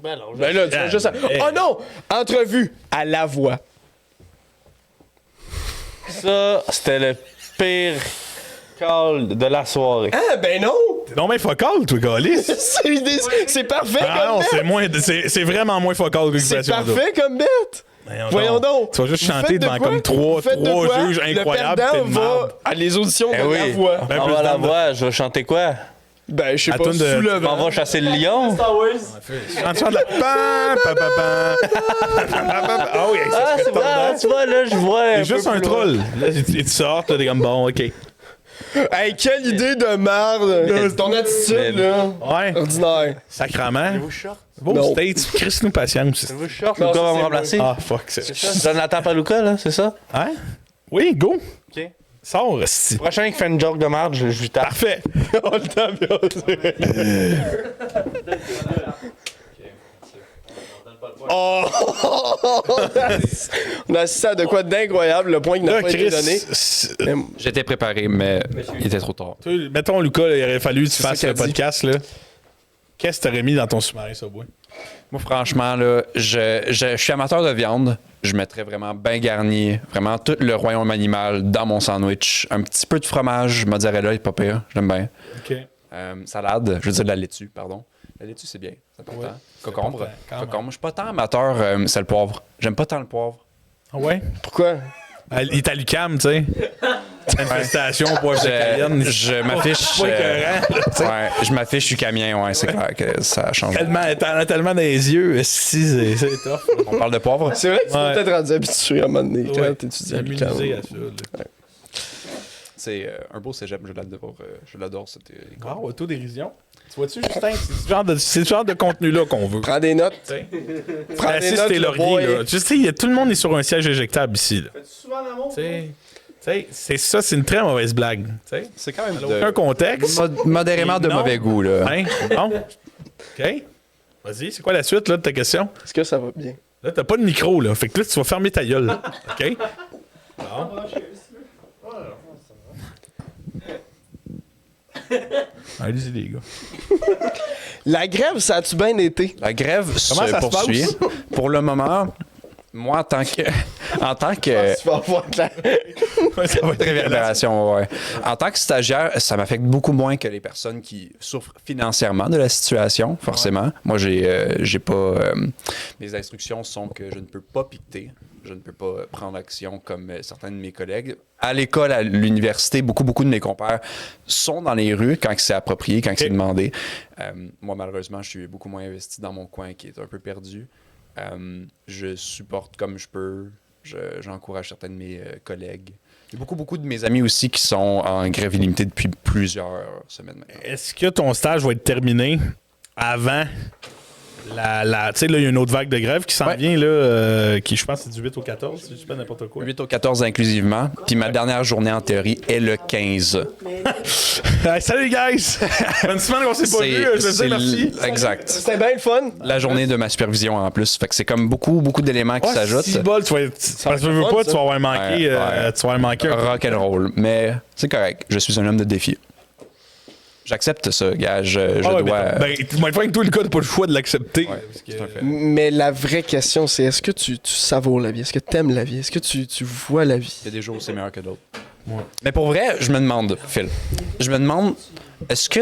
Ben non, Ben là, tu vas juste. Oh non! Entrevue à la voix. ça, c'était le pire call de la soirée. Ah, ben non! T'es donc bien focal, toi, Galis. C'est parfait Ah non, comme bête! c'est vraiment moins focal que C'est l'occupation d'eau. parfait comme bête! Voyons donc! Tu vas juste Vous chanter faites de devant quoi? comme trois Vous faites de quoi? juges incroyables. Le t'es perdant une va marde. à les auditions de Eh oui. la voix. Ben, On plus va la dans- voir, je vais chanter quoi? Ben, je sais À pas, toune de- sous le On vent. va chasser le lion? Star Wars. Chante de la... Ah oui, ça Ah, serait c'est vrai, tordant. tu vois, là, je vois. C'est juste peu un plus loin. troll. Là, tu sors, t'es comme bon, ok. Hey, quelle idée de merde! Ton attitude, là. Ouais, Ordinaire. sacrement. Vous short? Beau Non. States, Chris-nous patience. Vous short, Non, Lucas ça, va me c'est remplacer. Ah, fuck, c'est C'est ça? Jonathan Paluca, là, c'est ça? Hein? Oui, go. Ok. Sors, esti. Prochain qui fait une joke de merde, je lui tape. Parfait. On le tape, bien sûr. Oh! On a assisté à de quoi d'incroyable, le point qui n'a Là, pas été donné. Chris, Mais- J'étais préparé, mais il était trop tard. mettons, Lucas, là, il aurait fallu que tu C'est ça fasses qu'il a le dit. podcast, là. Qu'est-ce que t'aurais mis dans ton sous-marin, Subway? Moi, franchement, là, je suis amateur de viande. Je mettrais vraiment bien garni, vraiment tout le royaume animal dans mon sandwich. Un petit peu de fromage, mozzarella, il est pas pire. J'aime bien. OK. Salade, je veux dire de la laitue, pardon. La laitue, c'est bien, c'est important. Ouais, Concombre. important, quand même. Concombre. Je suis pas tant amateur, c'est le poivre. J'aime pas tant le poivre. Ah ouais? Pourquoi? Il est à l'UQAM, tu sais. Infestation, poivre de Cayenne. Je m'affiche. Pas écœurant, là, tu sais. Ouais, je m'affiche, je suis camien, ouais, c'est clair que ça change. T'en as tellement dans les yeux, si, c'est tough. là. On parle de poivre? C'est vrai que tu Ouais. peux peut-être rendu habitué à un moment donné quand Ouais. t'étudies à l'UQAM. Immunisé à ça, là. C'est un beau cégep, je l'adore cette école. Wow, autodérision. Tu vois-tu, Justin, c'est ce genre de contenu-là qu'on veut. Prends des notes. Prends des Assis notes, tes le lauriers, boy. là. Tu sais, tout le monde est sur un siège éjectable ici, là. Fais-tu souvent l'amour? Tu sais, c'est ça, c'est une très mauvaise blague. Tu sais, C'est quand même ça n'a aucun contexte. modérément de Non. mauvais goût, là. Hein? Bon. OK. Vas-y, c'est quoi la suite, là, de ta question? Est-ce que ça va bien? Là, t'as pas de micro, là. Fait que là, tu vas fermer ta gueule, là. OK? Allez-y, les gars. La grève, ça a-tu bien été? La grève Comment se ça se poursuit. passe? Pour le moment, moi, en tant que Tu vas avoir de la... Ça va être réverbération, ouais. En tant que stagiaire, ça m'affecte beaucoup moins que les personnes qui souffrent financièrement de la situation, forcément. Moi, j'ai pas. Mes instructions sont que je ne peux pas piqueter. Je ne peux pas prendre action comme certains de mes collègues. À l'école, à l'université, beaucoup de mes compères sont dans les rues quand c'est approprié, quand c'est demandé. Moi, malheureusement, je suis beaucoup moins investi dans mon coin qui est un peu perdu. Je supporte comme je peux. J'encourage certains de mes collègues. Il y a beaucoup de mes amis aussi qui sont en grève illimitée depuis plusieurs semaines maintenant. Est-ce que ton stage va être terminé avant tu sais, là, il y a une autre vague de grève qui s'en Ouais. vient, là, qui, je pense, c'est du 8 au 14, si je dis pas n'importe quoi. 8 au 14 inclusivement. Puis ma dernière journée en théorie est le 15. Hey, salut, guys! Une semaine qu'on s'est pas vu, je te dis merci. Exact. C'était bien le fun. La journée de ma supervision en plus. Fait que c'est comme beaucoup d'éléments qui s'ajoutent. Si bol, tu vas être. Parce que tu veux pas, tu vas avoir manqué. Ouais. Tu vas avoir manqué un peu. Rock and roll. Mais c'est correct. Je suis un homme de défi. J'accepte ça, gars. Je Ah ouais, dois. ben, moi, que toi, le cas, t'as pas le choix de l'accepter. Ouais, parce que- tout à fait. Mais la vraie question, c'est est-ce que tu savoures la vie? Est-ce que tu aimes la vie? Est-ce que tu vois la vie? Il y a des jours où c'est meilleur que d'autres. Mais pour vrai, je me demande, Phil, est-ce que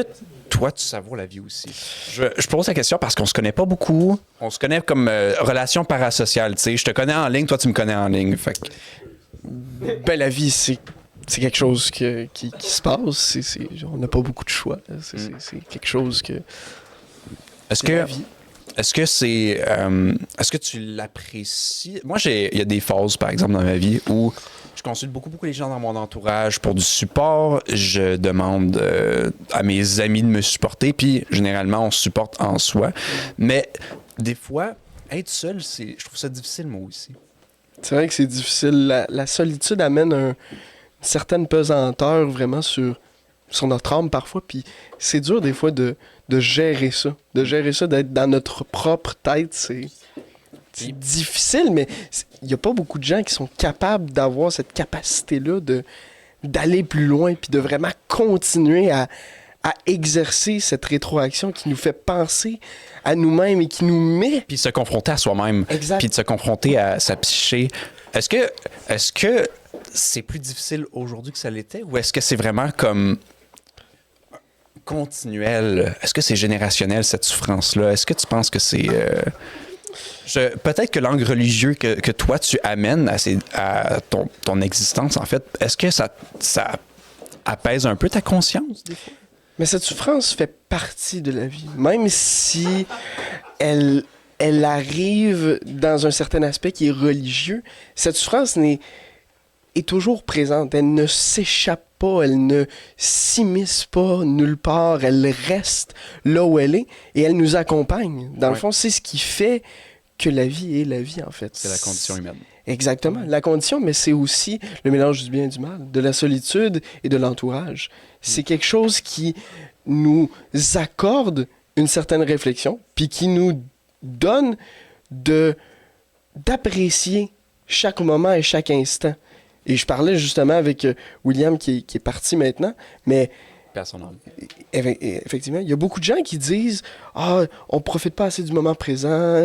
toi, tu savoures la vie aussi? Je pose la question parce qu'on se connaît pas beaucoup. On se connaît comme relation parasociale, tu sais. Je te connais en ligne, toi, tu me connais en ligne. Fait que Ben, la vie, c'est quelque chose qui se passe. On n'a pas beaucoup de choix. C'est quelque chose que... est-ce C'est la que vie. est-ce que c'est est-ce que tu l'apprécies? Moi, il y a des phases, par exemple, dans ma vie où je consulte beaucoup les gens dans mon entourage pour du support. Je demande à mes amis de me supporter, puis généralement, on se supporte en soi. Mais des fois, être seul, je trouve ça difficile, moi aussi. C'est vrai que c'est difficile. La solitude amène une certaine pesanteur vraiment sur notre âme parfois. Puis c'est dur des fois de gérer ça. De gérer ça, d'être dans notre propre tête. C'est difficile, mais il n'y a pas beaucoup de gens qui sont capables d'avoir cette capacité-là d'aller plus loin puis de vraiment continuer à exercer cette rétroaction qui nous fait penser à nous-mêmes et qui nous met... Puis se confronter à soi-même. Exact. Puis de se confronter à sa psyché. Est-ce que c'est plus difficile aujourd'hui que ça l'était? Ou est-ce que c'est vraiment comme continuel? Est-ce que c'est générationnel, cette souffrance-là? Est-ce que tu penses que c'est... peut-être que l'angle religieux que toi, tu amènes à ton existence, en fait, est-ce que ça apaise un peu ta conscience, des fois? Mais cette souffrance fait partie de la vie. Même si elle arrive dans un certain aspect qui est religieux, cette souffrance est toujours présente. Elle ne s'échappe pas, elle ne s'immisce pas nulle part. Elle reste là où elle est et elle nous accompagne. Dans le fond, c'est ce qui fait que la vie est la vie, en fait. C'est la condition humaine. Exactement. La condition, mais c'est aussi le mélange du bien et du mal, de la solitude et de l'entourage. C'est quelque chose qui nous accorde une certaine réflexion, puis qui nous donne d'apprécier chaque moment et chaque instant. Et je parlais justement avec William qui est parti maintenant, mais Personne n'en effectivement, il y a beaucoup de gens qui disent « Ah, on profite pas assez du moment présent »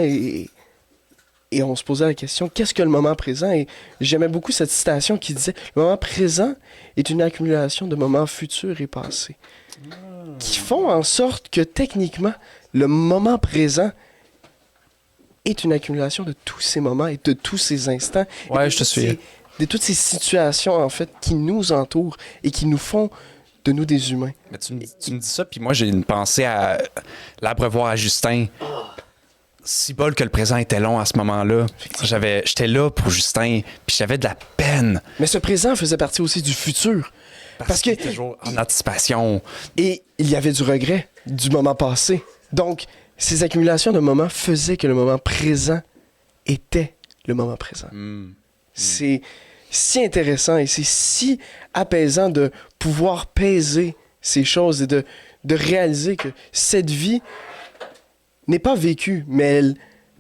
et on se posait la question, qu'est-ce que le moment présent? Et j'aimais beaucoup cette citation qui disait, le moment présent est une accumulation de moments futurs et passés. Qui font en sorte que techniquement, le moment présent est une accumulation de tous ces moments et de tous ces instants. Ouais, et je te suis. De toutes ces situations, en fait, qui nous entourent et qui nous font de nous des humains. Mais tu me dis ça, puis moi, j'ai une pensée à l'abreuvoir à Justin. Si bol que le présent était long à ce moment-là. J'étais là pour Justin, puis j'avais de la peine. Mais ce présent faisait partie aussi du futur. Parce que toujours en anticipation. et il y avait du regret du moment passé. Donc, ces accumulations de moments faisaient que le moment présent était le moment présent. C'est si intéressant et c'est si apaisant de pouvoir peser ces choses et de réaliser que cette vie n'est pas vécue, mais elle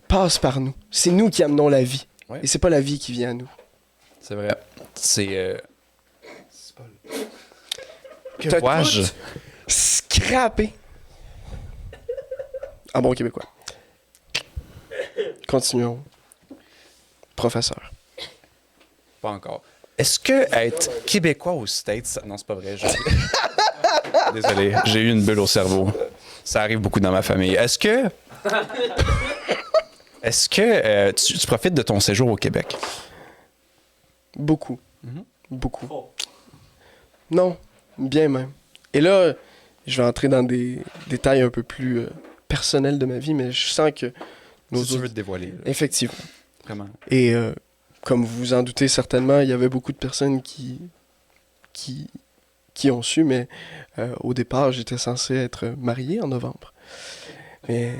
passe par nous. C'est nous qui amenons la vie. Ouais. Et c'est pas la vie qui vient à nous. C'est vrai. C'est Que Que vois-je? tout scraper. En bon québécois. Continuons. Professeur. Pas encore. Est-ce que être québécois aux States... Non, c'est pas vrai. Désolé, j'ai eu une bulle au cerveau. Ça arrive beaucoup dans ma famille. Est-ce que tu profites de ton séjour au Québec? Beaucoup. Beaucoup. Non, bien même. Et là, je vais entrer dans des détails un peu plus personnels de ma vie, mais je sens que nos Si tu veux te dévoiler. Là. Effectivement. Vraiment. Et comme vous vous en doutez certainement, il y avait beaucoup de personnes qui ont su, mais au départ, j'étais censé être marié en novembre. Mais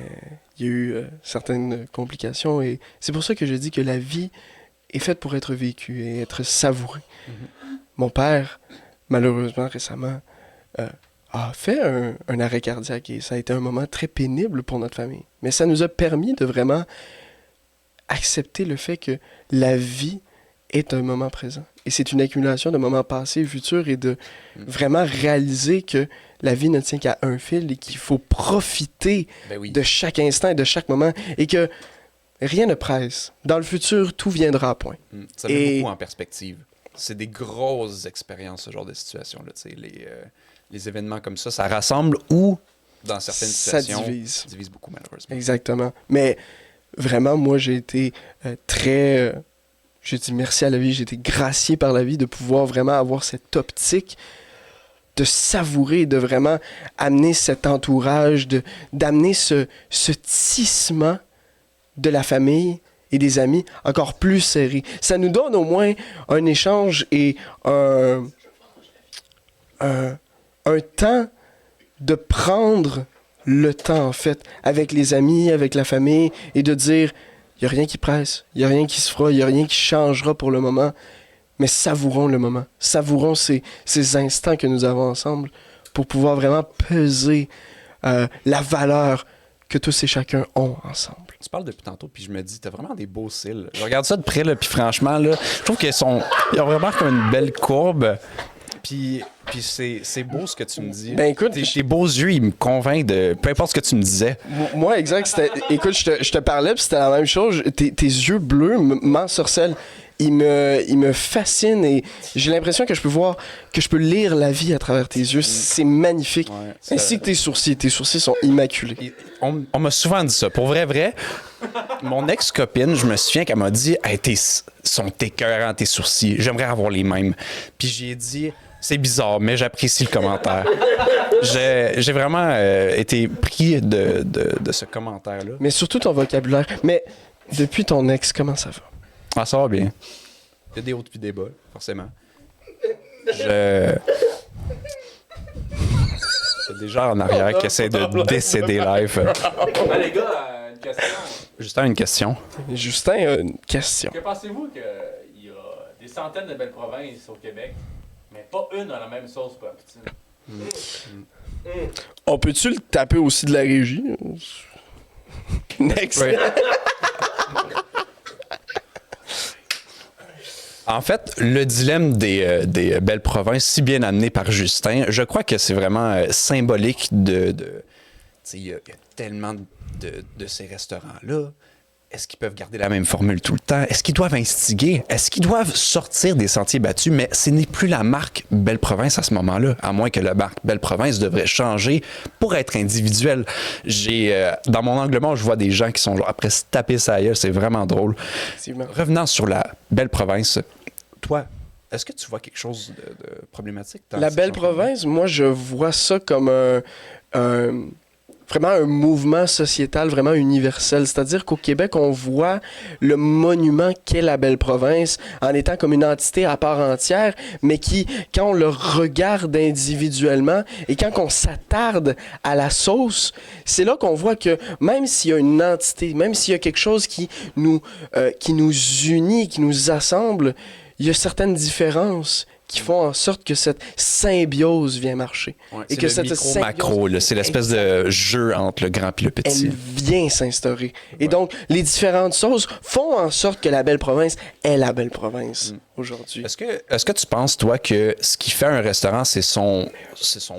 il y a eu certaines complications et c'est pour ça que je dis que la vie est faite pour être vécue et être savourée. Mon père, malheureusement, récemment, a fait un arrêt cardiaque et ça a été un moment très pénible pour notre famille. Mais ça nous a permis de vraiment accepter le fait que la vie est un moment présent. Et c'est une accumulation de moments passés et futurs et de vraiment réaliser que la vie ne tient qu'à un fil et qu'il faut profiter Ben oui. de chaque instant et de chaque moment et que rien ne presse. Dans le futur, tout viendra à point. Ça met Et- beaucoup en perspective. C'est des grosses expériences, ce genre de situation-là. Tu sais, les événements comme ça rassemble ou, dans certaines Ça situations, divise. divise beaucoup, malheureusement. Exactement. Mais vraiment, moi, j'ai été très... j'ai dit merci à la vie, j'ai été gracié par la vie de pouvoir vraiment avoir cette optique de savourer, de vraiment amener cet entourage, d'amener ce tissement de la famille et des amis encore plus serré. Ça nous donne au moins un échange et un temps de prendre le temps, en fait, avec les amis, avec la famille, et de dire, il n'y a rien qui presse, il n'y a rien qui se fera, il n'y a rien qui changera pour le moment, mais savourons le moment. Savourons ces instants que nous avons ensemble pour pouvoir vraiment peser la valeur que tous et chacun ont ensemble. Tu parles depuis tantôt, puis je me dis, t'as vraiment des beaux cils. Je regarde ça de près, là, puis franchement, là, je trouve qu'ils ont vraiment comme une belle courbe. Puis c'est beau ce que tu me dis. Ben écoute, Tes beaux yeux, ils me convainquent de peu importe ce que tu me disais. moi, exact, écoute, je te parlais, puis c'était la même chose. Tes yeux bleus m'ensorcellent. Ils me fascinent et j'ai l'impression que je peux lire la vie à travers tes yeux. C'est magnifique. Ouais, Ainsi que tes sourcils sont immaculés. Et on m'a souvent dit ça. Pour vrai, mon ex-copine, je me souviens qu'elle m'a dit hey, sont écœurants tes sourcils. J'aimerais avoir les mêmes. Puis j'ai dit c'est bizarre, mais j'apprécie le commentaire. J'ai vraiment été pris de ce commentaire-là. Mais surtout ton vocabulaire. Mais depuis ton ex, comment ça va? Ah, ça va bien. Il y a des hauts et des bas, forcément. C'est des gens en arrière qui essaient de décéder live. Ah, les gars, une question. Justin, une question. Justin a une question. Que pensez-vous qu'il y a des centaines de belles provinces au Québec, mais pas une a la même sauce pour la poutine? On peut-tu le taper aussi de la régie? Next. Oui. En fait, le dilemme des belles provinces, si bien amené par Justin, je crois que c'est vraiment symbolique de tu sais, il y a tellement de ces restaurants-là. Est-ce qu'ils peuvent garder la même formule tout le temps? Est-ce qu'ils doivent instiguer? Est-ce qu'ils doivent sortir des sentiers battus? Mais ce n'est plus la marque Belle Province à ce moment-là, à moins que la marque Belle Province devrait changer pour être individuelle. Dans mon angle mort, je vois des gens qui sont genre, après se taper ça ailleurs, c'est vraiment drôle. Effectivement. Revenant sur la Belle Province, toi, est-ce que tu vois quelque chose de problématique? La Belle Province, moi, je vois ça comme un vraiment un mouvement sociétal vraiment universel. C'est-à-dire qu'au Québec, on voit le monument qu'est la belle province en étant comme une entité à part entière, mais qui, quand on le regarde individuellement et quand on s'attarde à la sauce, c'est là qu'on voit que même s'il y a une entité, même s'il y a quelque chose qui nous unit, qui nous assemble, il y a certaines différences qui font en sorte que cette symbiose vient marcher. Ouais, et c'est que le cette micro-macro, là. C'est l'espèce de jeu entre le grand et le petit. elle vient s'instaurer. Et donc, les différentes choses font en sorte que la belle province est la belle province aujourd'hui. Est-ce que tu penses, toi, que ce qui fait un restaurant, c'est son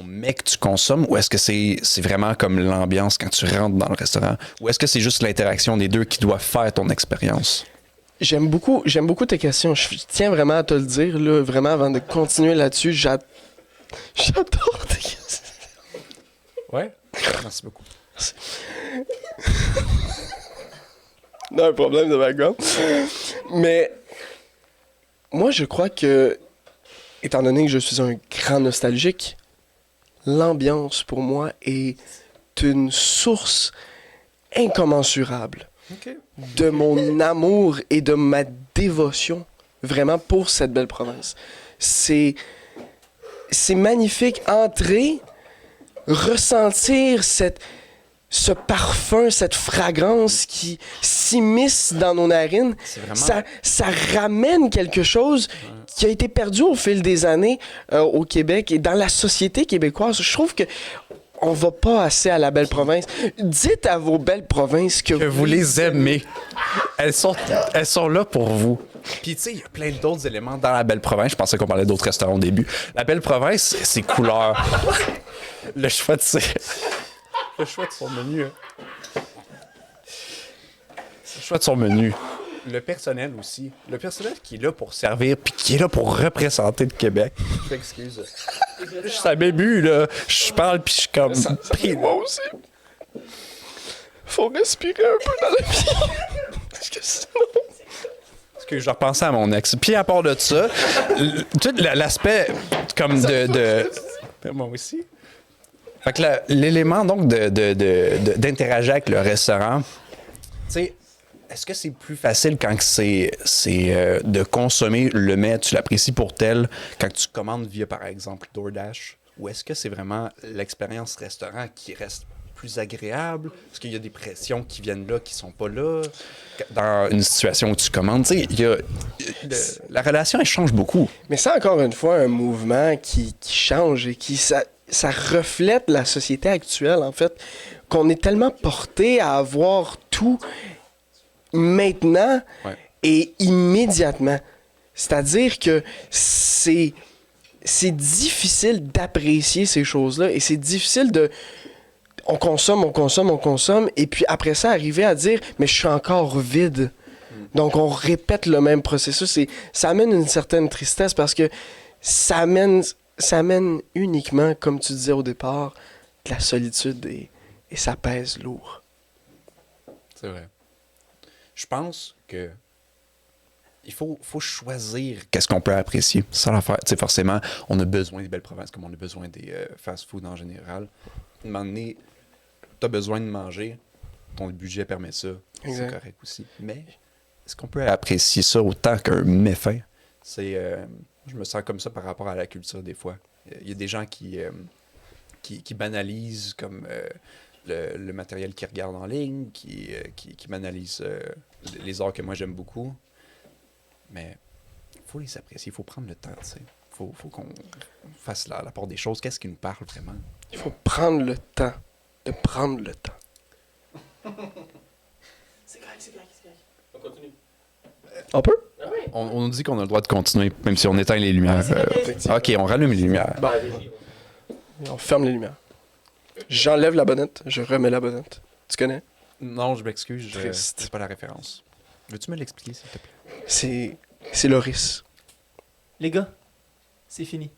mets que tu consommes, ou est-ce que c'est vraiment comme l'ambiance quand tu rentres dans le restaurant? Ou est-ce que c'est juste l'interaction des deux qui doit faire ton expérience? J'aime beaucoup tes questions. Je tiens vraiment à te le dire, là, vraiment, avant de continuer là-dessus. J'adore tes questions. Ouais. Merci beaucoup. Non, un problème de background. Mais moi, je crois que, étant donné que je suis un grand nostalgique, l'ambiance, pour moi, est une source incommensurable de mon amour et de ma dévotion vraiment pour cette belle province. C'est magnifique. Entrer, ressentir ce parfum, cette fragrance qui s'immisce dans nos narines, ça ramène quelque chose qui a été perdu au fil des années au Québec et dans la société québécoise. Je trouve que on va pas assez à la belle province. Dites à vos belles provinces que vous les aimez. Elles sont là pour vous. Puis, tu sais, il y a plein d'autres éléments dans la belle province. Je pensais qu'on parlait d'autres restaurants au début. La belle province, c'est couleurs. Le choix de son menu. Le choix de son menu. Le personnel aussi. Le personnel qui est là pour servir puis qui est là pour représenter le Québec. Je m'excuse. Je suis à mes buts, là. Je parle puis je suis comme... moi aussi. Faut respirer un peu dans la vie. Parce que sinon... Parce que je repensais à mon ex. Puis à part de ça, tout l'aspect comme de... Moi aussi. Fait que l'élément donc d'interagir avec le restaurant, tu sais, est-ce que c'est plus facile quand c'est de consommer le mets, tu l'apprécies pour tel, quand tu commandes via, par exemple, DoorDash? Ou est-ce que c'est vraiment l'expérience restaurant qui reste plus agréable? Est-ce qu'il y a des pressions qui viennent là, qui sont pas là? Dans une situation où tu commandes, tu sais, la relation, elle change beaucoup. Mais c'est encore une fois un mouvement qui change et qui... Ça reflète la société actuelle, en fait, qu'on est tellement porté à avoir tout maintenant et immédiatement. C'est-à-dire que c'est difficile d'apprécier ces choses-là et c'est difficile de... On consomme, et puis après ça, arriver à dire « mais je suis encore vide ». Donc, on répète le même processus et ça amène une certaine tristesse parce que ça amène uniquement, comme tu disais au départ, de la solitude et ça pèse lourd. C'est vrai. Je pense que il faut choisir qu'est-ce qu'on peut apprécier. C'est ça l'affaire. Tu sais, forcément, on a besoin des belles provinces comme on a besoin des fast-food en général. À un moment donné, tu as besoin de manger, ton budget permet ça. Exact. C'est correct aussi. Mais est-ce qu'on peut apprécier ça autant qu'un méfait? Je me sens comme ça par rapport à la culture des fois. Il y a des gens qui banalisent comme le matériel qu'ils regardent en ligne, qui banalisent les arts que moi j'aime beaucoup. Mais il faut les apprécier, il faut prendre le temps, tu sais. Faut qu'on fasse la part des choses. Qu'est-ce qui nous parle vraiment? Il faut prendre le temps de prendre le temps. C'est correct. On continue. On peut? On nous dit qu'on a le droit de continuer, même si on éteint les lumières. Effectivement. OK, on rallume les lumières. On ferme les lumières. J'enlève la bonnette, je remets la bonnette. Tu connais? Non, je m'excuse, je Triste. n'ai pas la référence. Veux-tu me l'expliquer, s'il te plaît? C'est Loris. Les gars, c'est fini.